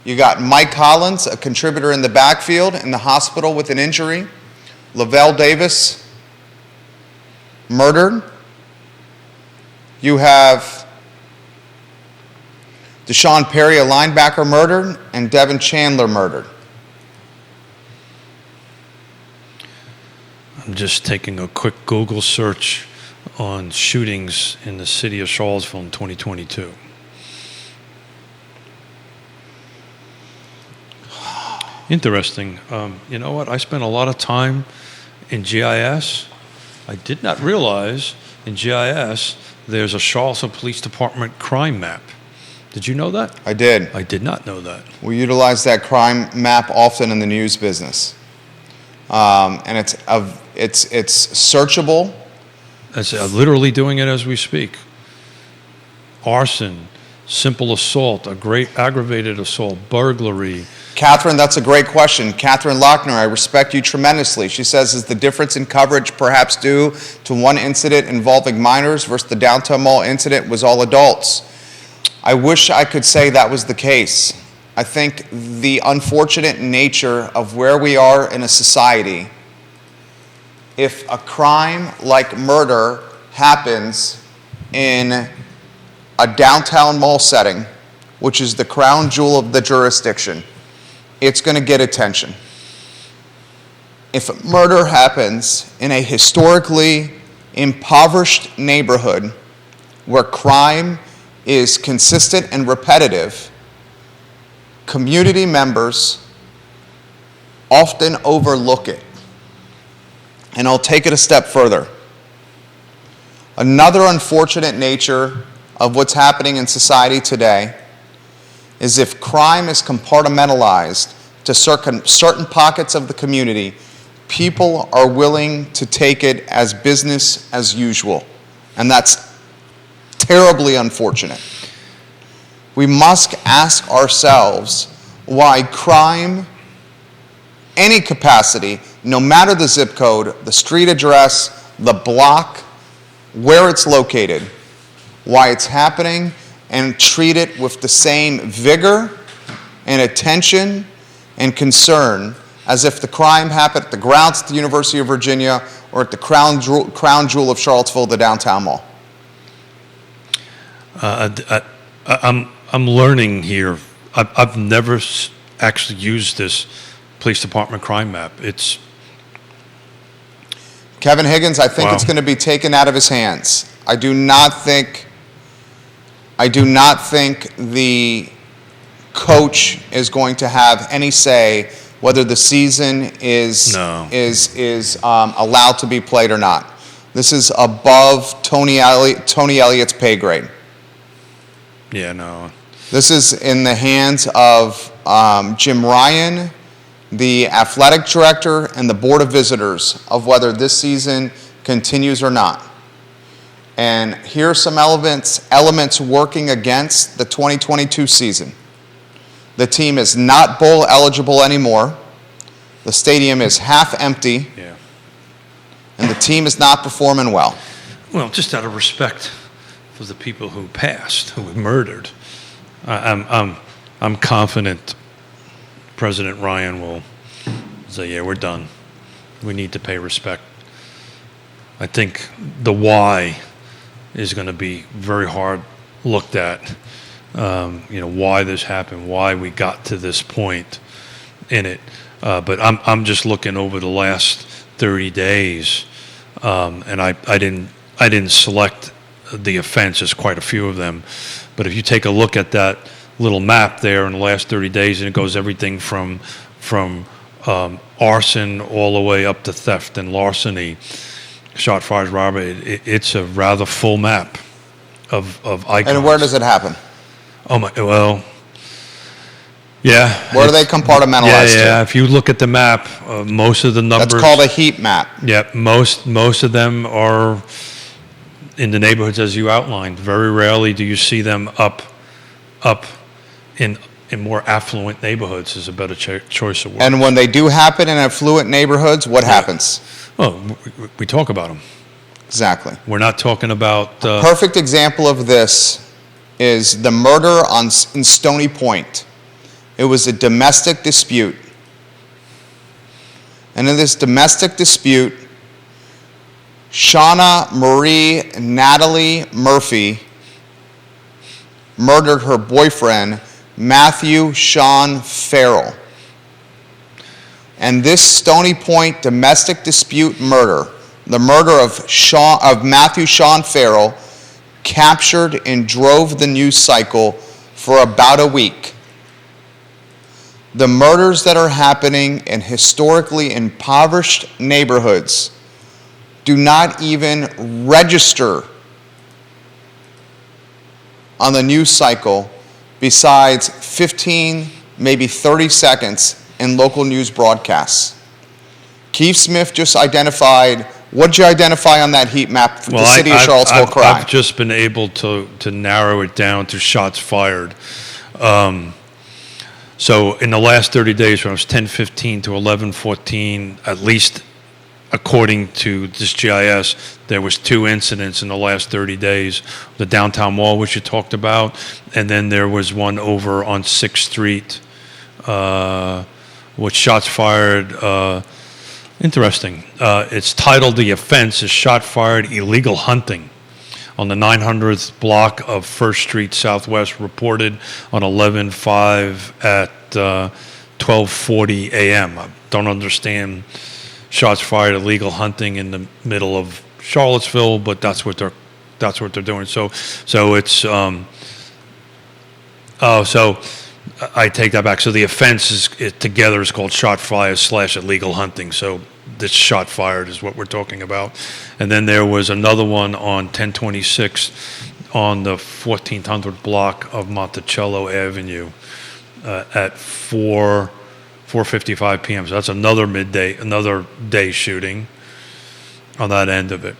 You got Mike Collins, a contributor in the backfield, in the hospital with an injury. Lavelle Davis, murdered. You have Deshaun Perry, a linebacker, murdered, and Devin Chandler murdered. I'm just taking a quick Google search on shootings in the city of Charlottesville in 2022. Interesting. You know what? I spent a lot of time in GIS. I did not realize in GIS there's a Charlottesville Police Department crime map. Did you know that? I did. I did not know that. We utilize that crime map often in the news business. And it's searchable. That's literally doing it as we speak. Arson, simple assault, a great aggravated assault, burglary. Catherine, that's a great question. Catherine Lochner, I respect you tremendously. She says, is the difference in coverage perhaps due to one incident involving minors versus the downtown mall incident was all adults? I wish I could say that was the case. I think the unfortunate nature of where we are in a society, if a crime like murder happens in a downtown mall setting, which is the crown jewel of the jurisdiction, it's going to get attention. If a murder happens in a historically impoverished neighborhood where crime is consistent and repetitive, community members often overlook it. And I'll take it a step further. Another unfortunate nature of what's happening in society today is if crime is compartmentalized to certain pockets of the community, people are willing to take it as business as usual. And that's terribly unfortunate. We must ask ourselves why crime, any capacity, no matter the zip code, the street address, the block, where it's located, why it's happening, and treat it with the same vigor and attention and concern as if the crime happened at the grounds at the University of Virginia or at the crown jewel of Charlottesville, the downtown mall. I'm learning here. I've never actually used this police department crime map. It's Kevin Higgins, I think Wow. it's going to be taken out of his hands. I do not think the coach is going to have any say whether the season is No. allowed to be played or not. This is above Tony Elliott's pay grade. Yeah, no. This is in the hands of Jim Ryan, the athletic director, and the board of visitors of whether this season continues or not. And here are some elements working against the 2022 season. The team is not bowl eligible anymore. The stadium is half empty. Yeah. And the team is not performing well. Well, just out of respect for the people who passed, who were murdered, I'm confident President Ryan will say, yeah, we're done. We need to pay respect. I think the why is going to be very hard looked at. Why this happened, why we got to this point in it. But I'm just looking over the last 30 days, and I didn't select the offenses, quite a few of them. But if you take a look at that little map there in the last 30 days, and it goes everything from arson all the way up to theft and larceny, shot, fires, robbery. It's a rather full map of icons. And where does it happen? Oh my! Well, yeah. Where do they compartmentalize to? Yeah. If you look at the map, most of the numbers. That's called a heat map. Yeah, most of them are in the neighborhoods as you outlined. Very rarely do you see them up in more affluent neighborhoods. Is a better choice of words. And when they do happen in affluent neighborhoods, what happens? Well, we talk about them. Exactly. We're not talking about. Perfect example of this is the murder in Stony Point. It was a domestic dispute. And in this domestic dispute, Shauna Marie Natalie Murphy murdered her boyfriend, Matthew Sean Farrell. And this Stony Point domestic dispute murder, the murder of Matthew Sean Farrell, captured and drove the news cycle for about a week. The murders that are happening in historically impoverished neighborhoods do not even register on the news cycle besides 15, maybe 30 seconds in local news broadcasts. Keith Smith just identified. What did you identify on that heat map for the city of Charlottesville crime? I've just been able to narrow it down to shots fired. So in the last 30 days, from 10/15 to 11/14, at least according to this GIS, there was 2 incidents in the last 30 days. The downtown mall, which you talked about, and then there was one over on 6th Street, with shots fired. Interesting. It's titled, the offense is shot fired illegal hunting on the 900th block of 1st Street Southwest, reported on 11/5 at 12:40 a.m. I don't understand shots fired illegal hunting in the middle of Charlottesville, but that's what they're doing. So it's so I take that back. So the offense together is called shot fired / illegal hunting. So this shot fired is what we're talking about. And then there was another one on 1026 on the 1400 block of Monticello Avenue at 4 4:55 p.m. So that's another day shooting on that end of it.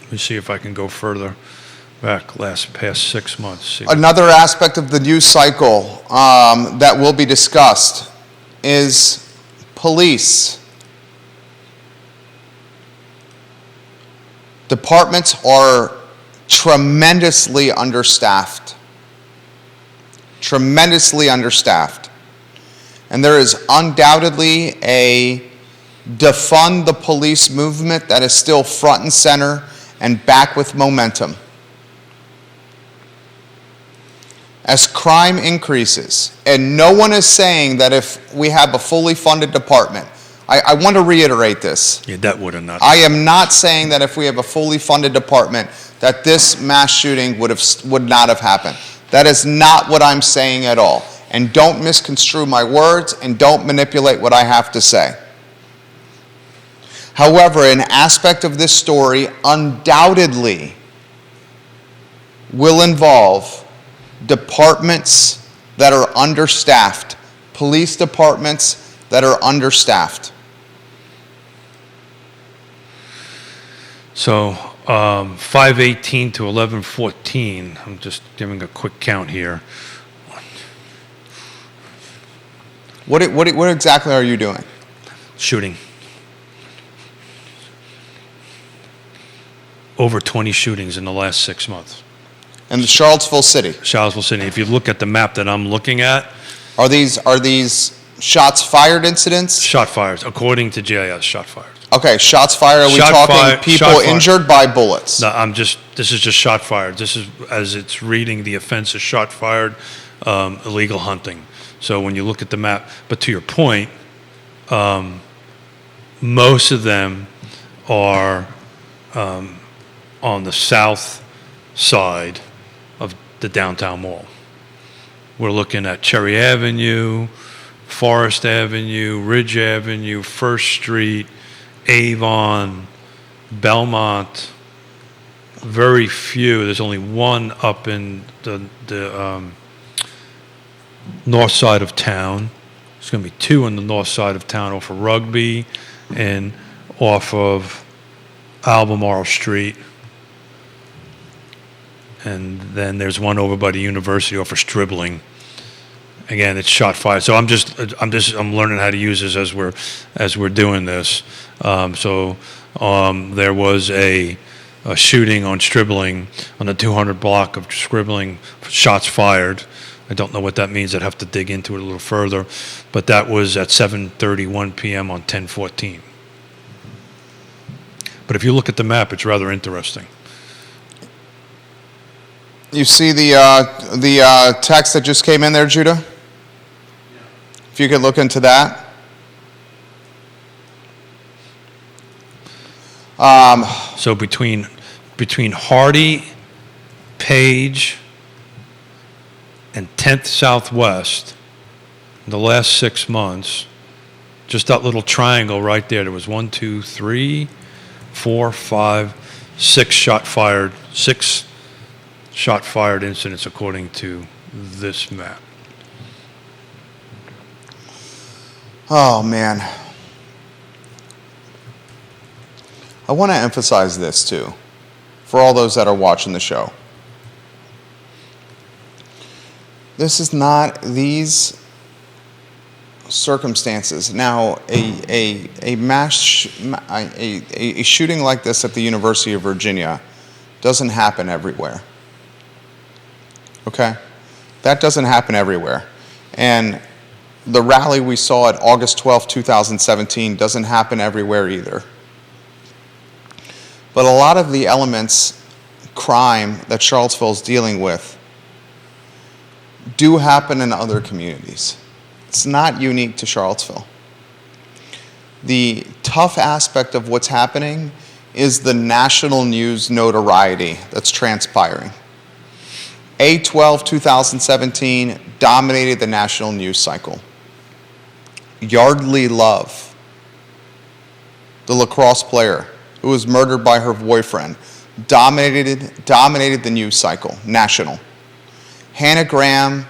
Let me see if I can go further back past 6 months. See. Another aspect of the news cycle that will be discussed is police. Departments are tremendously understaffed. Tremendously understaffed. And there is undoubtedly a defund the police movement that is still front and center and back with momentum. As crime increases, and no one is saying that if we have a fully funded department, I want to reiterate this. Yeah, that would have not. I am not saying that if we have a fully funded department that this mass shooting would not have happened. That is not what I'm saying at all. And don't misconstrue my words and don't manipulate what I have to say. However, an aspect of this story undoubtedly will involve departments that are understaffed, police departments that are understaffed. So 5:18 to 11:14. I'm just giving a quick count here. What exactly are you doing? Shooting. Over 20 shootings in the last 6 months. In the Charlottesville city? Charlottesville city. If you look at the map that I'm looking at. Are these shots fired incidents? Shot fires, according to GIS, shot fires. Okay, shots fired. Are we talking people injured by bullets? No, this is just shot fired. This is, as it's reading, the offense is shot fired, illegal hunting. So when you look at the map, but to your point, most of them are on the south side of the downtown mall. We're looking at Cherry Avenue, Forest Avenue, Ridge Avenue, First Street, Avon, Belmont. Very few. There's only one up in the north side of town. There's going to be two on the north side of town off of Rugby and off of Albemarle Street. And then there's one over by the university off of Stribling. Again, it's shot fire. So I'm learning how to use this as we're doing this. There was a shooting on Stribling, on the 200 block of Stribling, shots fired. I don't know what that means. I'd have to dig into it a little further. But that was at 7:31 p.m. on 10/14. But if you look at the map, it's rather interesting. You see the text that just came in there, Judah? If you could look into that. So between Hardy, Page, and 10th Southwest, in the last 6 months, just that little triangle right there, there was 1, 2, 3, 4, 5, 6 shot fired incidents according to this map. Oh, man. I want to emphasize this, too, for all those that are watching the show. This is not these circumstances. Now, a shooting like this at the University of Virginia doesn't happen everywhere. Okay? That doesn't happen everywhere. And the rally we saw at August 12, 2017 doesn't happen everywhere either. But a lot of the elements, crime that Charlottesville is dealing with, do happen in other communities. It's not unique to Charlottesville. The tough aspect of what's happening is the national news notoriety that's transpiring. A12 2017 dominated the national news cycle. Yardley Love, the lacrosse player who was murdered by her boyfriend, dominated the news cycle, national. Hannah Graham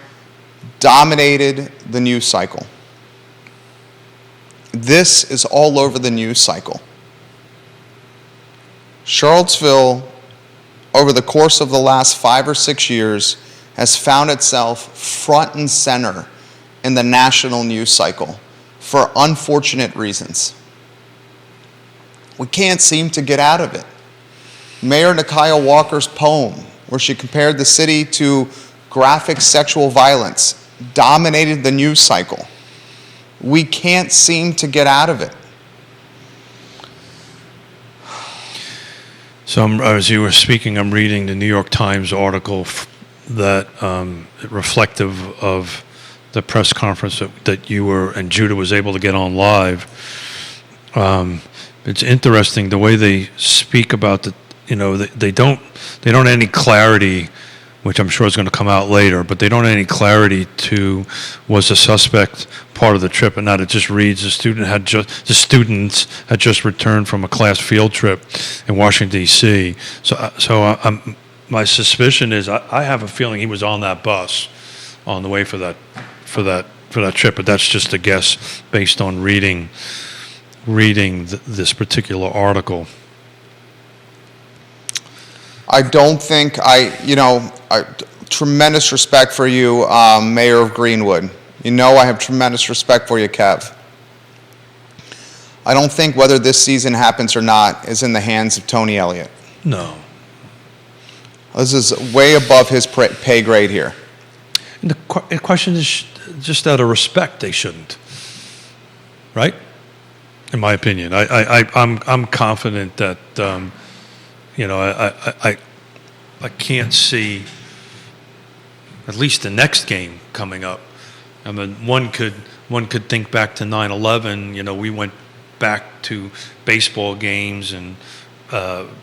dominated the news cycle. This is all over the news cycle. Charlottesville, over the course of the last 5 or 6 years, has found itself front and center in the national news cycle for unfortunate reasons. We can't seem to get out of it. Mayor Nikia Walker's poem, where she compared the city to graphic sexual violence, dominated the news cycle. We can't seem to get out of it. So as you were speaking, I'm reading the New York Times article that reflective of the press conference that you were and Judah was able to get on live. It's interesting the way they speak about they don't have any clarity, which I'm sure is going to come out later, but they don't have any clarity to was the suspect part of the trip or not. It just reads the students had just returned from a class field trip in Washington D.C. So my suspicion is I have a feeling he was on that bus on the way for that trip, but that's just a guess based on reading this particular article. I don't think tremendous respect for you, Mayor of Greenwood. I have tremendous respect for you, Kev. I don't think whether this season happens or not is in the hands of Tony Elliott. No. This is way above his pay grade here. And the question is just out of respect, they shouldn't. Right? In my opinion. I'm confident that I can't see at least the next game coming up. I mean, one could think back to 9/11. We went back to baseball games and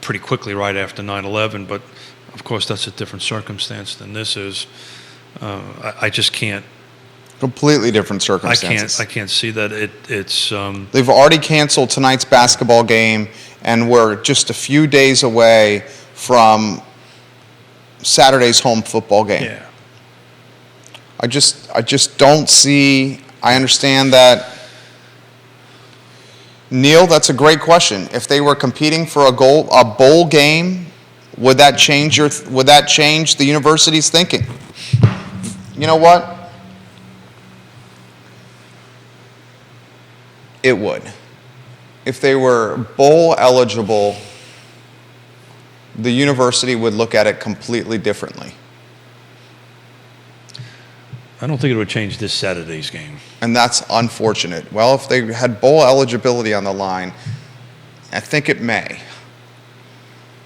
pretty quickly right after 9/11. But of course, that's a different circumstance than this is. I just can't. Completely different circumstances. I can't see that it's. They've already canceled tonight's basketball game, and we're just a few days away from Saturday's home football game. Yeah. I just don't see. I understand that. Neil, that's a great question. If they were competing for a bowl game, would that change the university's thinking? You know what? It would. If they were bowl eligible, the university would look at it completely differently. I don't think it would change this Saturday's game. And that's unfortunate. Well, if they had bowl eligibility on the line, I think it may.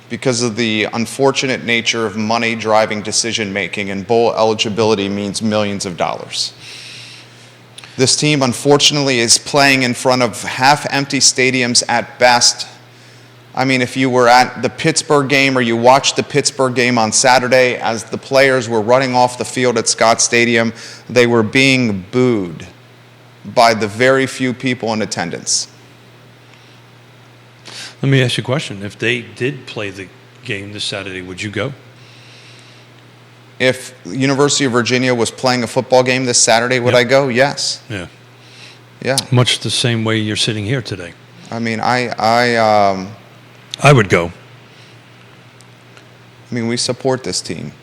Because of the unfortunate nature of money driving decision making, and bowl eligibility means millions of dollars. This team, unfortunately, is playing in front of half-empty stadiums at best. I mean, if you were at the Pittsburgh game or you watched the Pittsburgh game on Saturday, as the players were running off the field at Scott Stadium, they were being booed by the very few people in attendance. Let me ask you a question. If they did play the game this Saturday, would you go? If the University of Virginia was playing a football game this Saturday, would I go? Yes. Yeah. Yeah. Much the same way you're sitting here today. I mean, I would go. I mean, we support this team.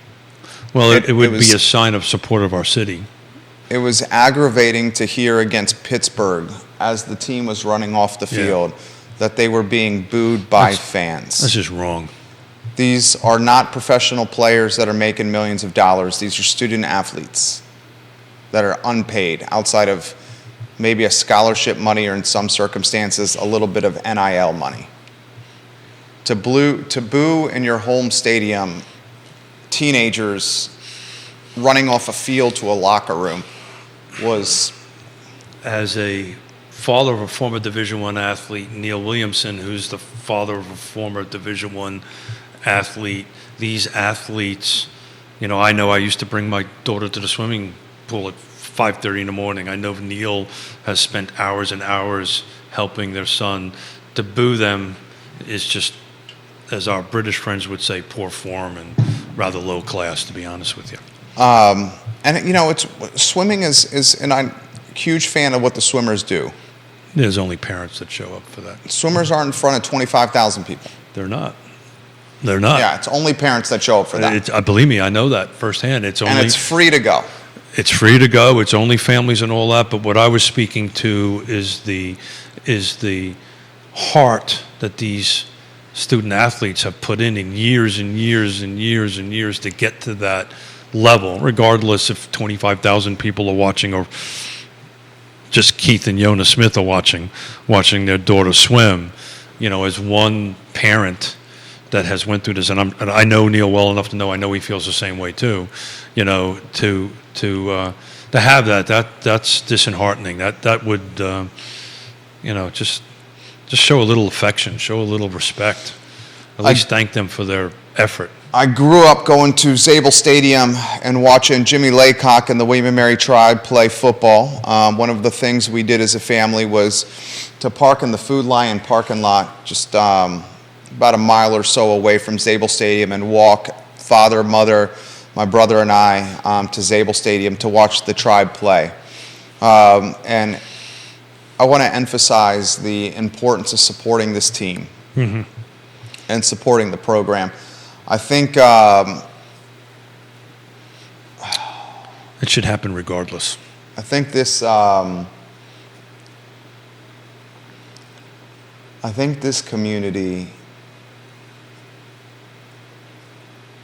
Well, it would be a sign of support of our city. It was aggravating to hear against Pittsburgh, as the team was running off the field, that they were being booed by fans. That's just wrong. These are not professional players that are making millions of dollars. These are student athletes that are unpaid outside of maybe a scholarship money or, in some circumstances, a little bit of NIL money. To boo in your home stadium teenagers running off a field to a locker room was... As a father of a former Division I athlete, Neil Williamson, who's the father of a former Division I athlete, these athletes, I know I used to bring my daughter to the swimming pool at 5:30 in the morning. I know Neil has spent hours and hours helping their son. To boo them is just, as our British friends would say, poor form and rather low class, to be honest with you. And it's swimming is, and I'm a huge fan of what the swimmers do. There's only parents that show up for that. Swimmers aren't in front of 25,000 people. They're not. They're not. Yeah, it's only parents that show up for that. Believe me, I know that firsthand. It's only, and it's free to go. It's free to go. It's only families and all that. But what I was speaking to is the heart that these student athletes have put in years and years and years and years to get to that level, regardless if 25,000 people are watching or just Keith and Yonna Smith are watching their daughter swim. You know, as one parent that has went through this, and I know Neil well enough to know I know he feels the same way too. You know, to have that's disheartening. That would just show a little affection, show a little respect. At least thank them for their effort. I grew up going to Zabel Stadium and watching Jimmy Laycock and the William and Mary Tribe play football. One of the things we did as a family was to park in the Food Lion parking lot just about a mile or so away from Zabel Stadium and walk, father, mother, my brother and I, to Zabel Stadium to watch the Tribe play. And I want to emphasize the importance of supporting this team and supporting the program. I think it should happen regardless. I think this community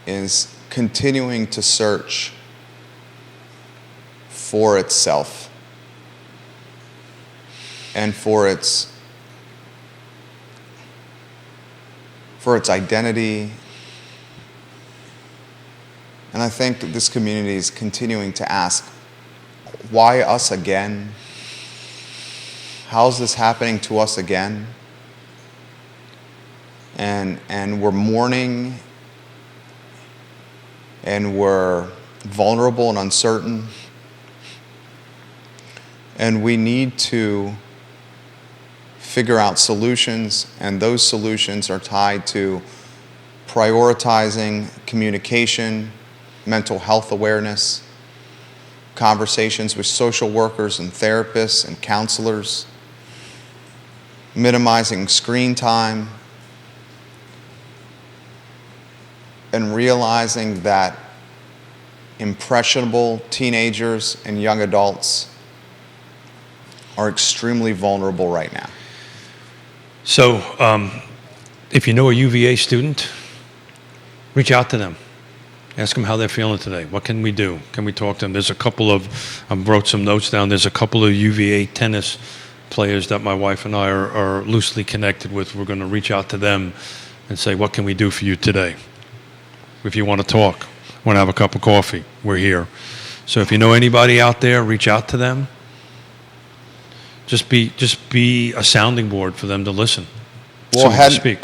is continuing to search for itself and for its identity. And I think this community is continuing to ask, why us again? How is this happening to us again? And we're mourning, and we're vulnerable and uncertain. And we need to figure out solutions, and those solutions are tied to prioritizing communication, mental health awareness, conversations with social workers and therapists and counselors, minimizing screen time, and realizing that impressionable teenagers and young adults are extremely vulnerable right now. So if you know a UVA student, reach out to them. Ask them how they're feeling today. What can we do? Can we talk to them? There's a couple of, I wrote some notes down, there's a couple of UVA tennis players that my wife and I are loosely connected with. We're going to reach out to them and say, what can we do for you today? If you want to talk, want to have a cup of coffee, we're here. So if you know anybody out there, reach out to them. Just be a sounding board for them to listen. We'll speak.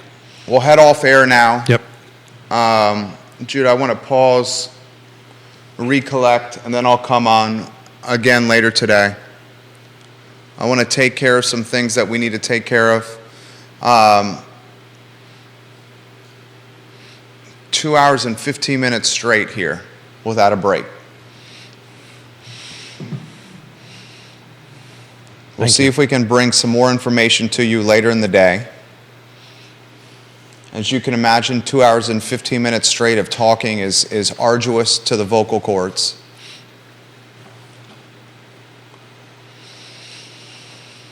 We'll head off air now. Yep. Jude, I want to pause, recollect, and then I'll come on again later today. I want to take care of some things that we need to take care of. 2 hours and 15 minutes straight here without a break. We'll see if we can bring some more information to you later in the day. As you can imagine, 2 hours and 15 minutes straight of talking is arduous to the vocal cords.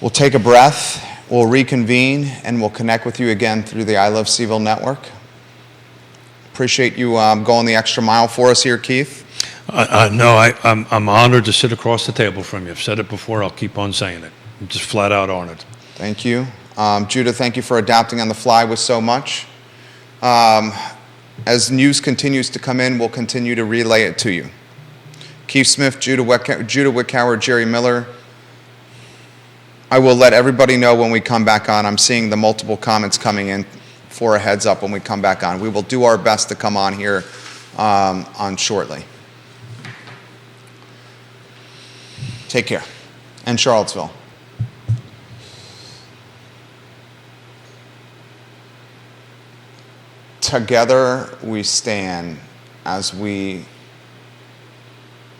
We'll take a breath, we'll reconvene, and we'll connect with you again through the I Love CVille Network. Appreciate you going the extra mile for us here, Keith. No, I'm honored to sit across the table from you. I've said it before, I'll keep on saying it. I'm just flat out honored. Thank you. Judah, thank you for adapting on the fly with so much. As news continues to come in, we'll continue to relay it to you. Keith Smith, Judah Wickhauer, Jerry Miller. I will let everybody know when we come back on. I'm seeing the multiple comments coming in for a heads up when we come back on. We will do our best to come on here on shortly. Take care. And Charlottesville. Together we stand as we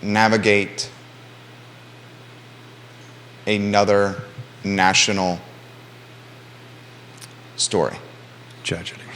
navigate another national story. Tragedy.